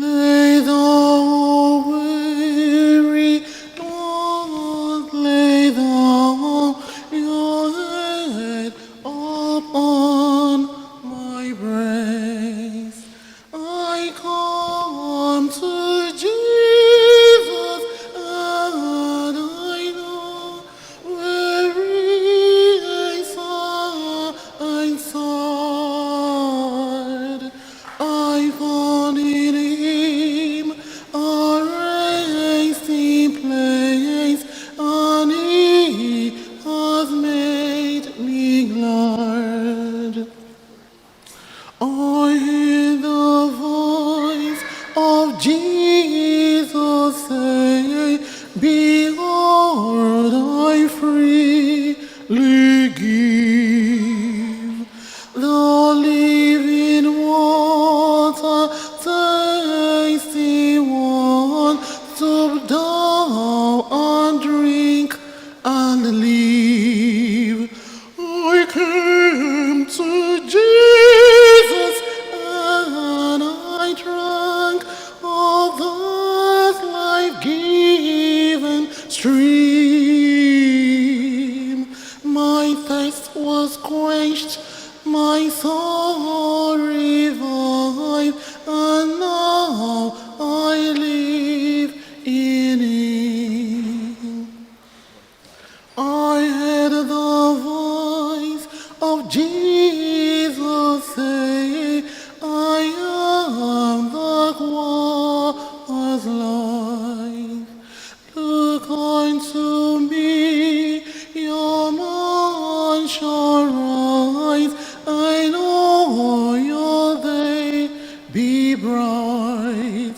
Lay thou weary, Lord, lay thou your head upon my breast. I come to Jesus, and I know weary and sad. I found in him a resting place, and he has made me glad. I hear the voice of Jesus say, behold, I freely give the living water, tasty one, so thou and drink and live. I came to Jesus and I drank of that life-giving stream. My thirst was quenched, my soul revived, and now I live in him. I heard the voice of Jesus say, I am the water's life. Look unto me, your man shall rise, and all your day be bright.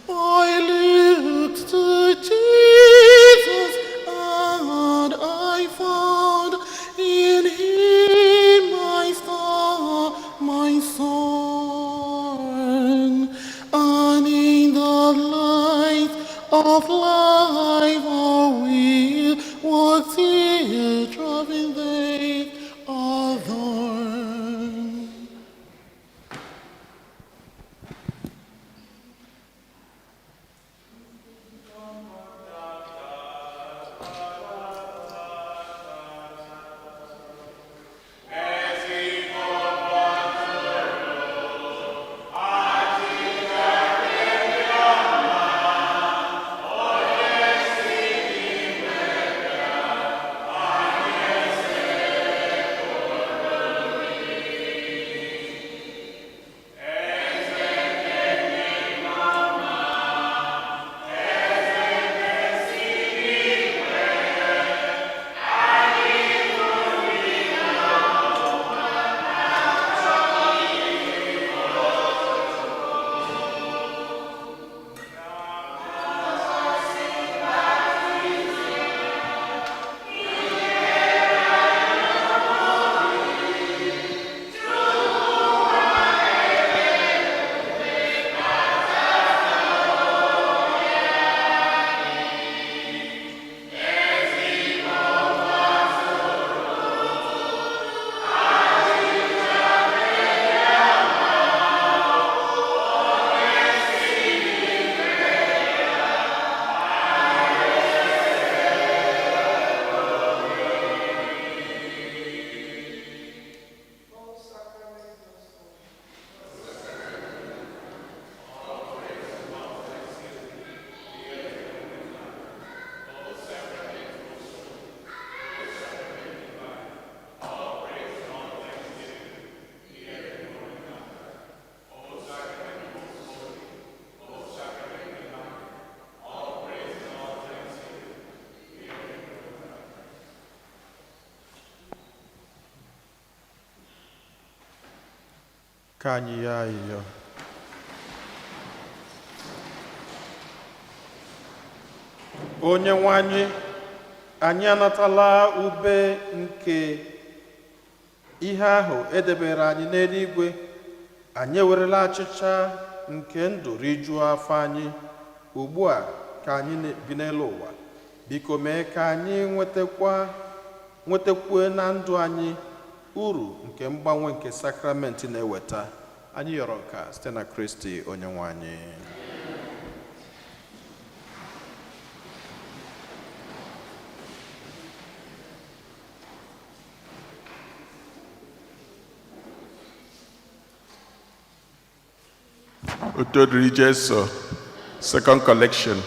I looked to Jesus, and I found in him my star, my song, and in the light of life I will walk till dropping they adorn. Ka anyị ya ayịyọ. Onyenwe anyị, anyị anatala ube nke ihe ahụ edebere anyị n'eluigwe. Anyị ewerela achịcha nke ndụ rijuo afọ anyị. Ugbu a ka anyị bi n'elu ụwa, biko mee ka anyị nwetakwuo na ndụ anyị uru nke mgbanwe nke sakramenti na-eweta. Anyị yọrọ nka site na Kristi Onyenwe anyị. Otodri Jesu, second collection.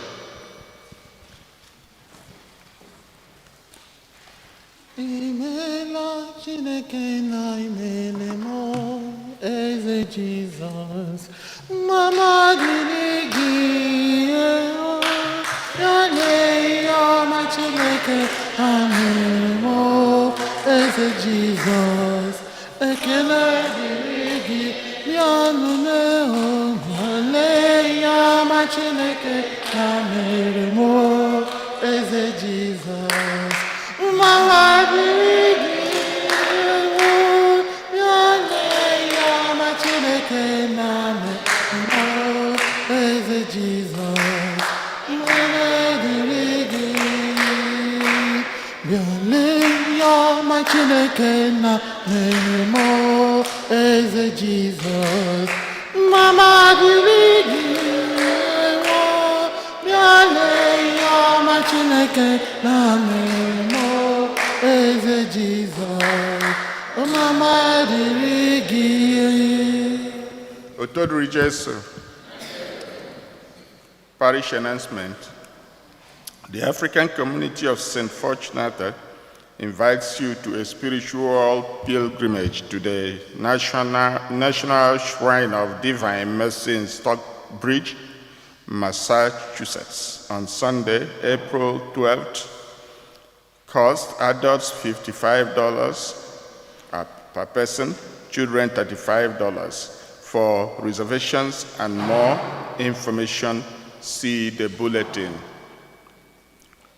Imela Chineke na imele mo eze Jesus. Mama dịrị gị ya lee ya ma Chineke ha mere mo eze Jesus. Ekele dịrị gị ya nune ya lee ya ma Chineke ha mere mo eze Jesus. Mama dịrị gị ya lee ya ma Chineke na mere eze Jesus. Mama dịrị gị ya lee ya ma Chineke na mere eze Jesus. Mama dịrị gị ya lee ya ma Chineke na mere eze Jesus. Mama dịrị gị. Otodri Jesu. Parish announcement. The African community of St. Fortunata invites you to a spiritual pilgrimage to the National Shrine of Divine Mercy in Stockbridge, Massachusetts, on Sunday, April 12th. Cost, adults $55 per person, children $35. For reservations and more information, see the bulletin.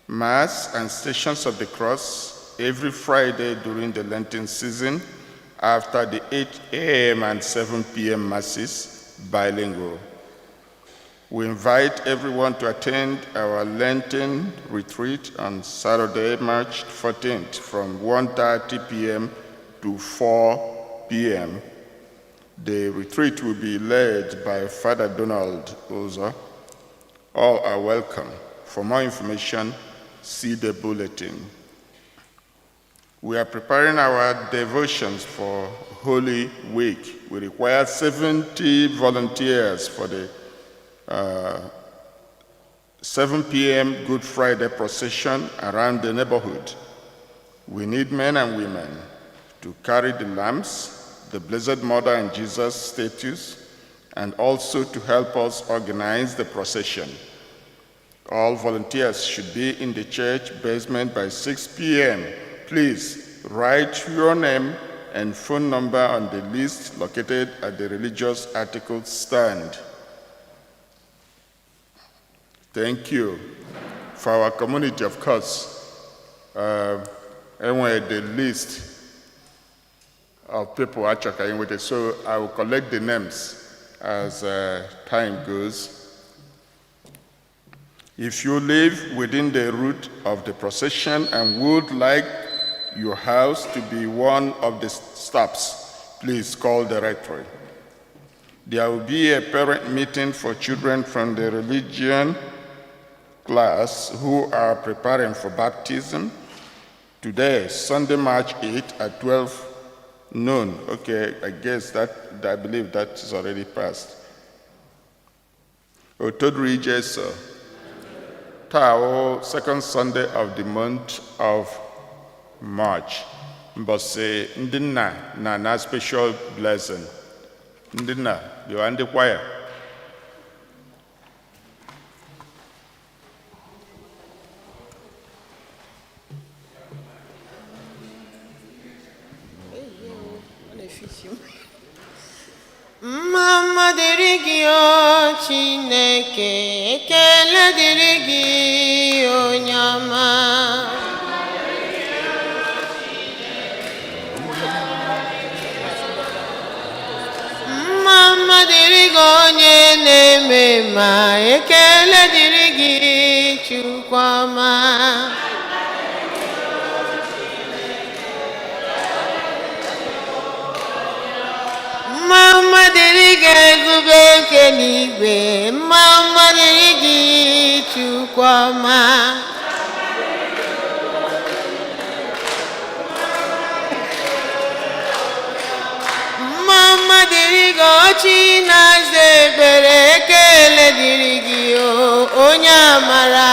Mass and Stations of the Cross every Friday during the Lenten season after the 8 a.m. and 7 p.m. Masses, bilingual. We invite everyone to attend our Lenten retreat on Saturday, March 14th from 1:30 p.m. to 4 p.m. The retreat will be led by Father Donald Oza. All are welcome. For more information, see the bulletin. We are preparing our devotions for Holy Week. We require 70 volunteers for the 7 p.m. Good Friday procession around the neighborhood. We need men and women to carry the lamps, the Blessed Mother and Jesus statues, and also to help us organize the procession. All volunteers should be in the church basement by 6 p.m. Please write your name and phone number on the list located at the religious articles stand. Thank you. For our community, of course, anyway, the list of people are checking with it, so I will collect the names as time goes. If you live within the route of the procession and would like your house to be one of the stops, please call the rectory. There will be a parent meeting for children from the religion class who are preparing for baptism today, Sunday, March 8th at 12 noon. Okay, I guess I believe that is already passed. Otodri Jesu. Tao, second Sunday of the month of March. Mbose ndina na special blessing. Ndina, you are in the choir. Mama dịrị gị o Chineke, ekele dịrị gị onye ọma. Mama dịrị gị onye na-eme ma, ekele dịrị gị Chukwu ọma. Mama dịrị gị ezube nke n'igwe, mama dịrị gị Chukwu ọma. Mama dịrị dịrị gị ọchị na-aza ekpere, ekele dịrị gị onye amara.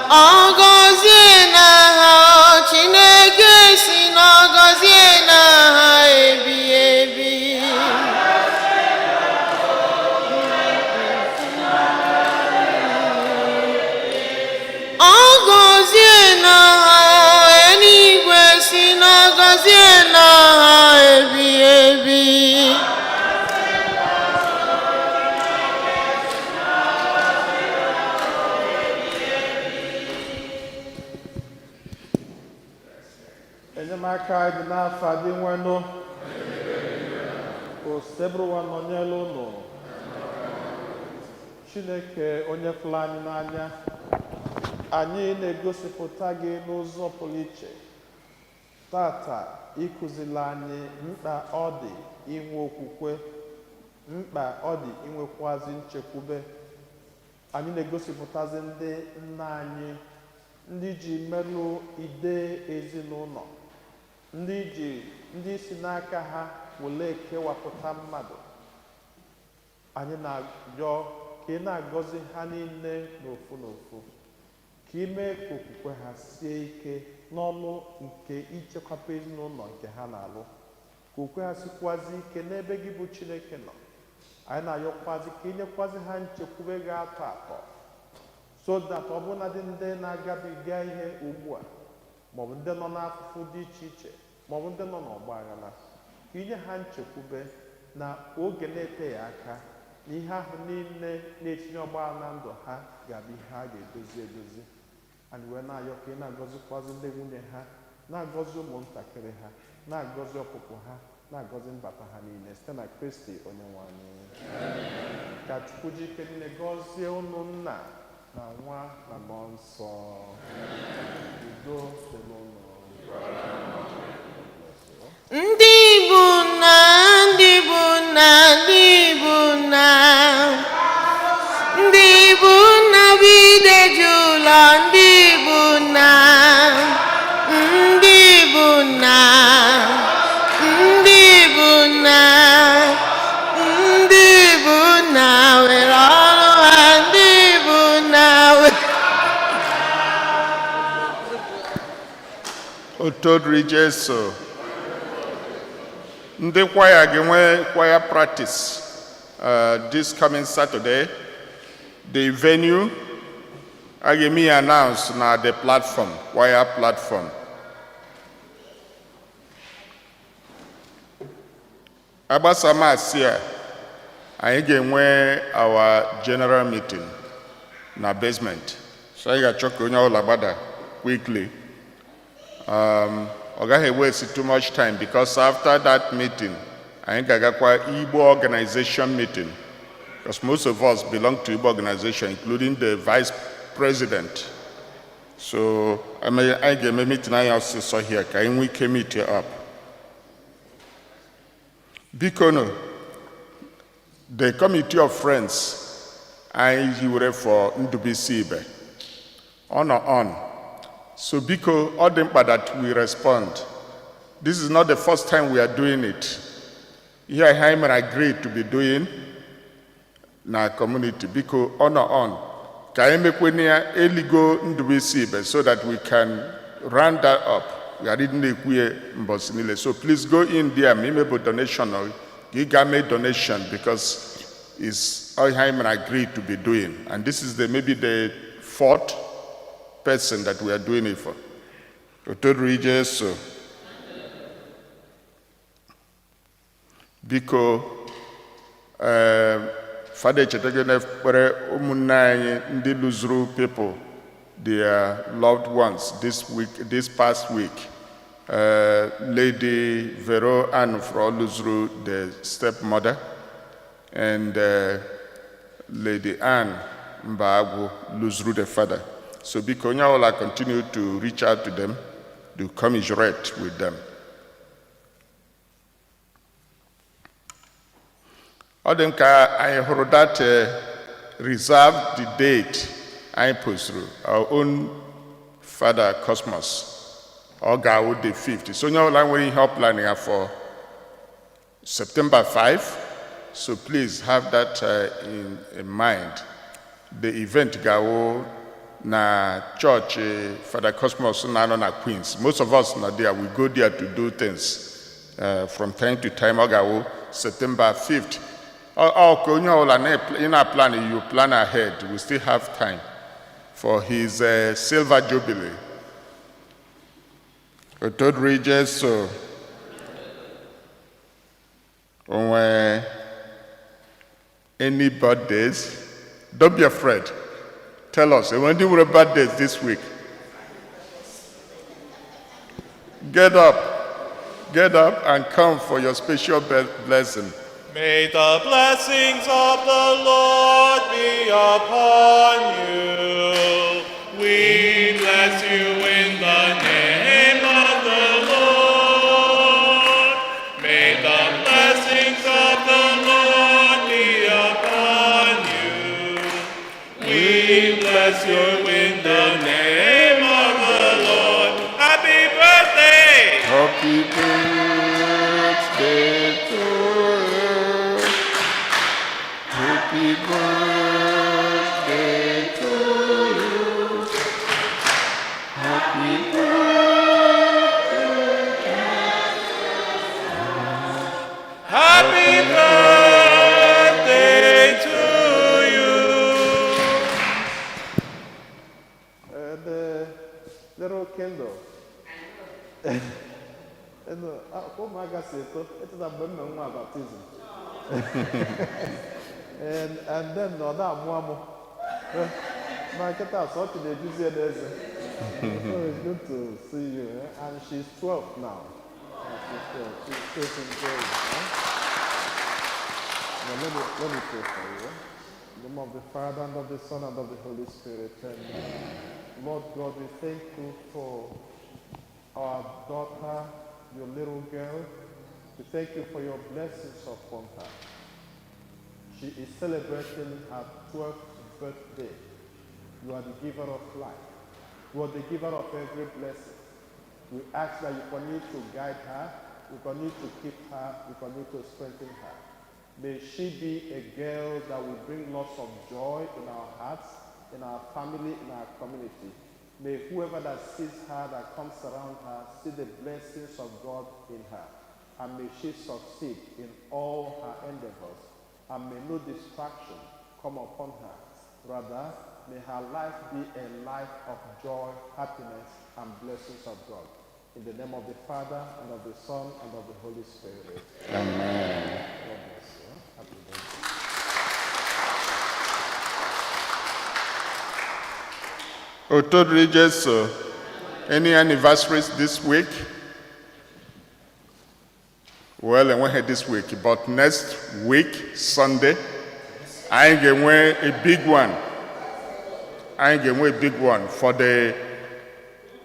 Ọ gọzie n'aha Chineke si na ọ gọzie n'aha ebighị ebi. Ọ gọzie n'aha eluigwe si na ọ gọzie n'aha ebighị ebi. enyemaka dị n'afọ dị nwenụ osebụrụwa nọnyelu ụnụ Chineke onye fụrụ anyị n'anya, anyị na-egosipụta gị n'ụzọ pụrụ iche tata ịkụzila anyị mkpa ọ dị inwe okwukwe, mkpa ọ dị inwekwazi nchekwube. Anyị na-egosipụtazi ndị nna anyị ndị ji merụ ide ezinụlọ, ndị si n'aka ha were kewapụta mmadụ. Anyị na-arịọ ka ị na-agọzi ha niile n'ofu n'ofu, ka ime ka okwukwe ha sie ike n'ọlụ nke ichekwapa ezinụlọ nke ha na-alụ, ka okwukwe ha sikwazi ike n'ebe gị bụ Chineke nọ. Anyị na-arịọkwazi ka inyekwazi ha nchekwube ga-atọ atọ, so that ọ bụla dị ndị na-agabiga ihe ugbu a, maọbụ ndị nọ n'afụfụ dị iche iche, maọbụ ndị nọ n'ọgba aghara, ka inye ha nchekwube na oge na-eteghị aka na ihe ahụ niile na-etinye ọgbaghara na ndụ ha ga-abụ ihe ha ga-edozi edozi. Anyị wee na-ayọ ka ị na-agọzikwazi ndị nwunye ha, na-agọzi ụmụntakịrị ha, na-agọzi ọpụpụ ha, na-agọzi mbata ha niile site na Kristi Onyenwe anyị. Ka Chukwu ji ike niile gọzie unu nna na nwa na mmụọ nsọ. Udo dịrị unu. Ndị bụ nna, ndị bụ nna, ndị bụ nna, ndị bụ nna bideji ụlọ, ndị bụ nna, ndị bụ nna, ndị bụ nna, ndị bụ nna nwere ọrụ ha, ndị bụ nna Otodri Jesu. Ndị kwaya ga-enwe choir practice this coming Saturday. The venue a ga-eme ya announce na the platform, choir platform. Agbasa masị a, anyị ga-enwe our general meeting na basement. So anyị ga-achọ ka onye ọbụla gbada quickly. Ọ gaghị waste too much time because after that meeting, anyị ga-agakwa Igbo organization meeting, because most of us belong to Igbo organization, including the vice president. So anyị ga-eme meeting anyị ọsịsọ here ka anyị nwee ike meet up. Biko the committee of friends anyị hiwere for Ndubisi Ibe on. So biko ọ dị mkpa that we respond. This is not the first time we are doing it. Here Hyman agreed to be doing na community. Biko on. Ka anyị mekwenye ya eligo Ndubisi Ibe so that we can round that up. We are reading the mbosi niile. So please go in there, maybe donation or you can make donation because it's all Hyman agreed to be doing. And this is maybe the fourth person that we are doing it for. Otodri Jesu. Biko Father Chetegene pere ụmụnne anyị ndị luzuru people, their loved ones this past week. Lady Vero Ann Fro luzuru the stepmother, and Lady Ann Mbagu luzuru the father. So biko onye ọbụla continue to reach out to them, to commiserate with them. Ọ dị ka anyị hụrụ that reserve the date anyị posturu our own Father Cosmos, Oga the 5th. So now we're help planning for September 5. So please have that in mind. The event go na church Father Cosmos na Queens. Most of us not there. We go there to do things from time to time. Oga September 5th. In our plan, you plan ahead. We still have time for his silver jubilee. Third Regis, so when any birthdays, don't be afraid. Tell us, when do you have birthdays this week? Get up and come for your special blessing. May the blessings of the Lord be upon you. We bless you in the name of the Lord. May the blessings of the Lord be upon you. We bless you in the name of the Lord. Happy birthday! Happy birthday to you. Happy birthday to you. Happy Happy birthday to you. The little candle. And oh my God, it is a baptism. And then no that one my cat has such a juicy. So it's good to see you. And she's 12 now. She's 12. She's facing grade. Now let me pray for you. In the name of the Father and of the Son and of the Holy Spirit. And Lord God, we thank you for our daughter, your little girl. We thank you for your blessings upon her. She is celebrating her 12th birthday. You are the giver of life. You are the giver of every blessing. We ask that you continue to guide her, you continue to keep her, you continue to strengthen her. May she be a girl that will bring lots of joy in our hearts, in our family, in our community. May whoever that sees her, that comes around her, see the blessings of God in her. And may she succeed in all her endeavors. And may no distraction come upon her. Rather, may her life be a life of joy, happiness, and blessings of God. In the name of the Father, and of the Son, and of the Holy Spirit. Amen. God bless you. Happy birthday. Third Regis, any anniversaries this week? Well, I went here this week, but next week, Sunday, I get a big one. I get a big one for the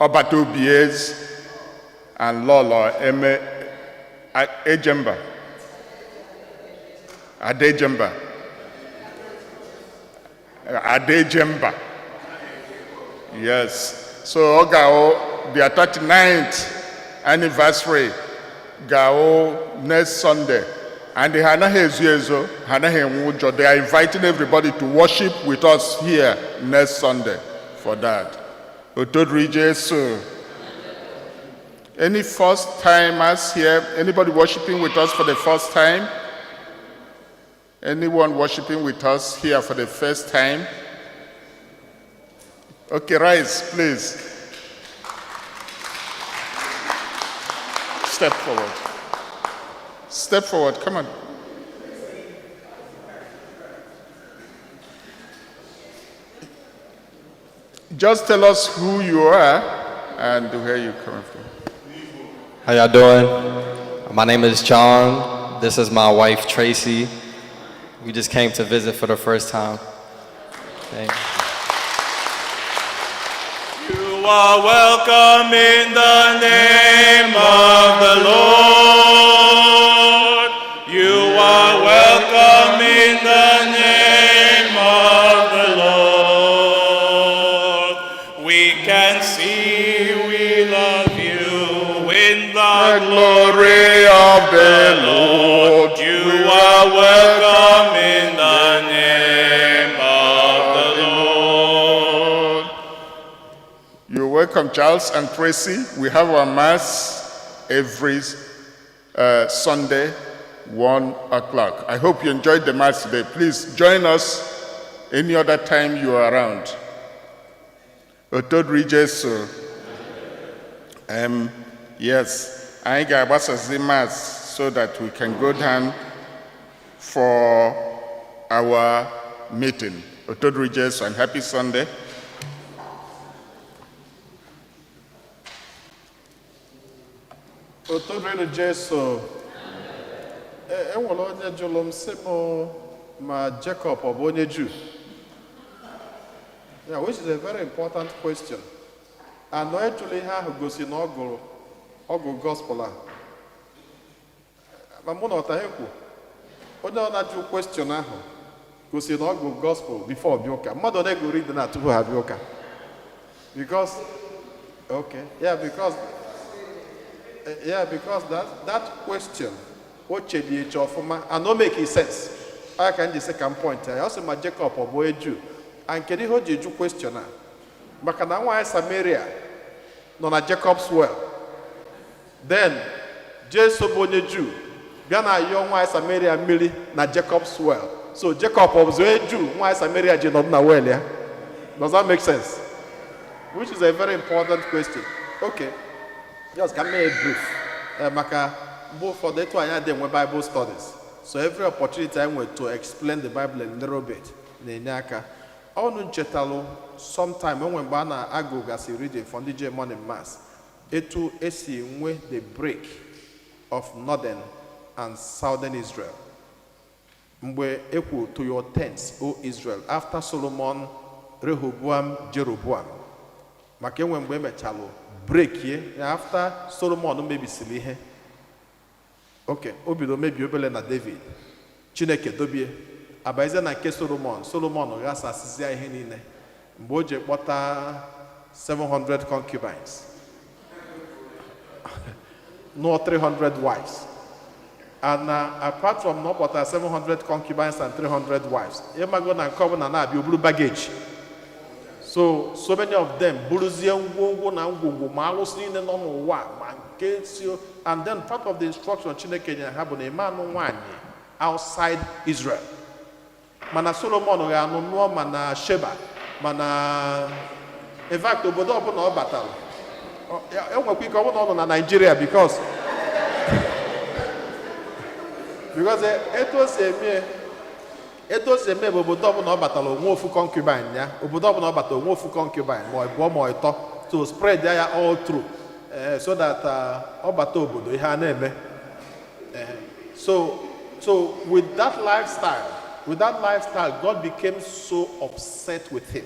Obato BAs and Lolo Ejemba. Adejemba. Yes. So, Ogao, the 39th anniversary, Gao next Sunday. And they are inviting everybody to worship with us here next Sunday for that. Any first timers here? Anybody worshiping with us for the first time? Anyone worshiping with us here for the first time? Okay, rise, please. Step forward. Step forward, come on. Just tell us who you are and where you're coming from. How y'all doing? My name is John. This is my wife, Tracy. We just came to visit for the first time. Thank you. You are welcome in the name of the Lord. You are welcome in the name of the Lord. We can see of the Lord. You are welcome in the name of the Lord. You're welcome, Charles and Tracy. We have our Mass every Sunday, 1 o'clock. I hope you enjoyed the Mass today. Please join us any other time you are around. Otodri Jesu. Yes, I got the Mass so that we can go down for our meeting. Otodri Jesu and happy Sunday. Otodri Jesu. Enwere onye jụrụ m sị m ma Jacob ọ bụ onye Jew? Yeah, which is a very important question. And actually ihe ahụ gosi na ọ gụrụ gospel a. Ma mụ na ọtahekwu, onye ọ na-ajụ question ahụ gosi na ọ gụrụ gospel before bịa ụka. Mmadụ ole gụrụ read na tupu ha bịa ụka? Because, okay, because that question, what chedi ọfụma, and no make sense. I can just second point. I also ma Jacob ọ bụ onye Jew. And kedu ihe o ji eju question a? Maka na nwaanyị Samaria nọ na Jacob's well. Then Jesu bụ onye Jew bịa na ayọ nwaanyị Samaria mmiri na Jacob's well. So Jacob ọ bụzi onye Jew, nwaanyị Samaria ji nọdụ na well ya. Does that make sense? Which is a very important question. Okay. Just can make it brief. Maka mgbe ụfọdụ etu anyị adị enwe Bible studies. So every opportunity I want to explain the Bible a little bit na-enye aka. Ọnụ nchetalụ sometime mgbe a na-agụ gasị reading for ndị morning mass etu esi nwe the break of northern and southern Israel mgbe ekwu to your tents O Israel after Solomon, Rehoboam, Jeroboam maka enwe mgbe emechalụ break ye after Solomon mebisiri ihe okay o bido mebi obele na David Chineke dobie abaize na nke Solomon ghasasịzịa ihe niile mgbe o ji kpọta 700 concubines no 300 wives and apart from no kpọta 700 concubines and 300 wives ịmago na nke ọbụla na-abịa oburu baggage so many of them buruzie ngwongwo na ngwongwo ma alụsị niile nọ n'ụwa ma nke si and then part of the instruction Chineke nyere ha bụ na ime anụ nwaanyị outside Israel mana Solomon ga-anụ nụọ mana Sheba mana in fact obodo ọbụla ọ batara enwekwa ike ọbụla ọ nọ na Nigeria because etu o si eme bụ obodo ọbụla ọ batara onwe ofu concubine ya obodo ọbụla ọ batara onwe ofu concubine ma ịbụọ ma ịtọ to spread ya all through so that ọ bata obodo ihe a na-eme so with that lifestyle, God became so upset with him.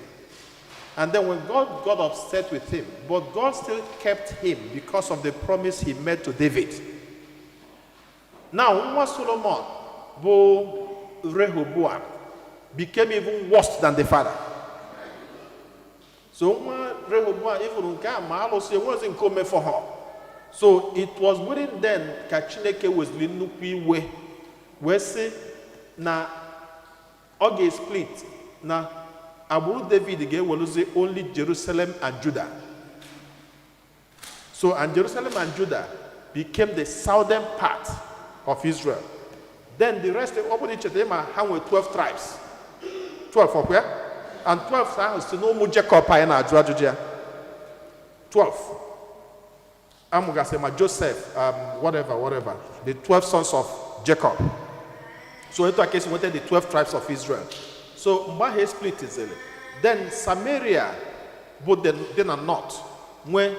And then when God got upset with him, but God still kept him because of the promise he made to David. Now, nwa Solomon, bụ Rehoboam, became even worse than the father. So nwa Rehoboam, even nke a ma alụsị enwezi nke ome for her. So it was within then ka Chineke wezili nnukwu iwe wee sị na ọ ga-split na agbụrụ David ga-eweluzi only Jerusalem and Judah. So and Jerusalem and Judah became the southern part of Israel. Then the rest of the Chetema had 12 tribes. 12 of where? And 12 tribes to no more Jacob and Ajua. 12. Amugasema, Joseph, whatever. The 12 sons of Jacob. So in that case, we wanted the 12 tribes of Israel. So Mbahe split is then Samaria, both then and north, were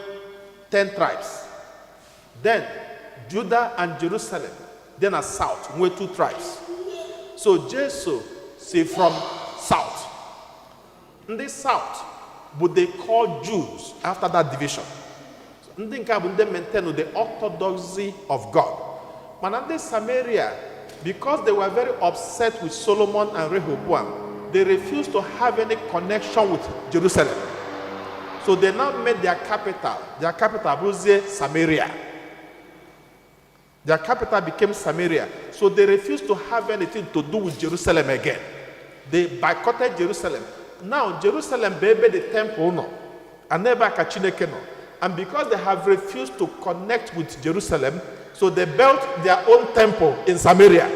10 tribes. Then Judah and Jerusalem, then a south, were 2 tribes. So Jesus say from south. In the south, but they call Jews after that division. So they maintain the orthodoxy of God. But in Samaria, because they were very upset with Solomon and Rehoboam, they refused to have any connection with Jerusalem. So they now made their capital was Samaria. Their capital became Samaria. So they refused to have anything to do with Jerusalem again. They boycotted Jerusalem. Now, Jerusalem, baby, the temple, no. And never Chineke, no. And because they have refused to connect with Jerusalem, so they built their own temple in Samaria.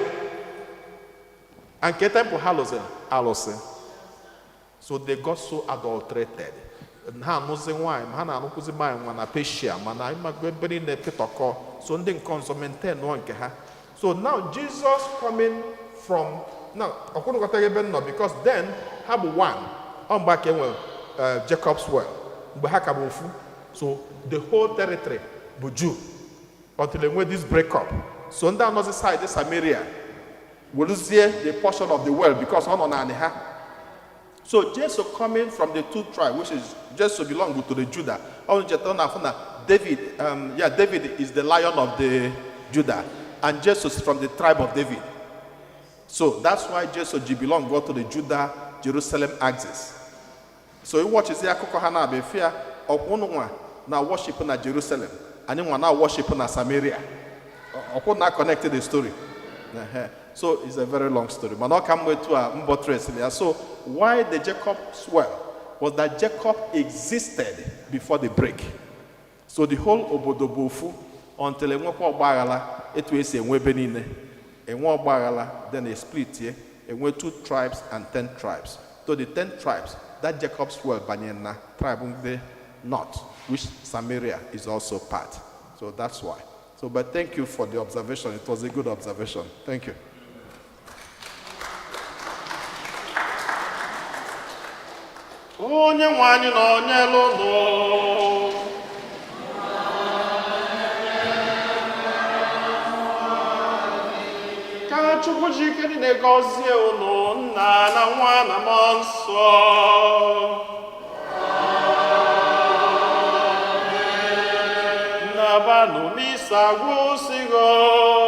And the temple halose. So they got so adulterated. So now Jesus coming from because then have one on back Jacob's well. So the whole territory was Jew until they went this breakup. So on the other side, the Samaria will lose the portion of the world because on Aniha. So Jesus coming from the two tribes, which is Jesus belong to the Judah. David, David is the lion of the Judah, and Jesus from the tribe of David. So that's why Jesus belong to the Judah Jerusalem axis. So you watch the Akokohana Befia of now worshiping at Jerusalem, and you now worshiping at Samaria. Upon not connected the story. So it's a very long story. But now come with to a So why the Jacob's well was that Jacob existed before the break. So the whole Obodobofu until a Bagala, it was a Webenine, a one Bagala, then a split here, and went 2 tribes and 10 tribes. So the 10 tribes, that Jacob's well, Banyana, tribe of the north, which Samaria is also part. So that's why. So, but thank you for the observation. It was a good observation. Thank you. Onye nwanyị na onye lụlụ ka Chukwu jike dị na-egozie unu nna na nwa na mmụọ nsọ na banụ misa gwụsịgo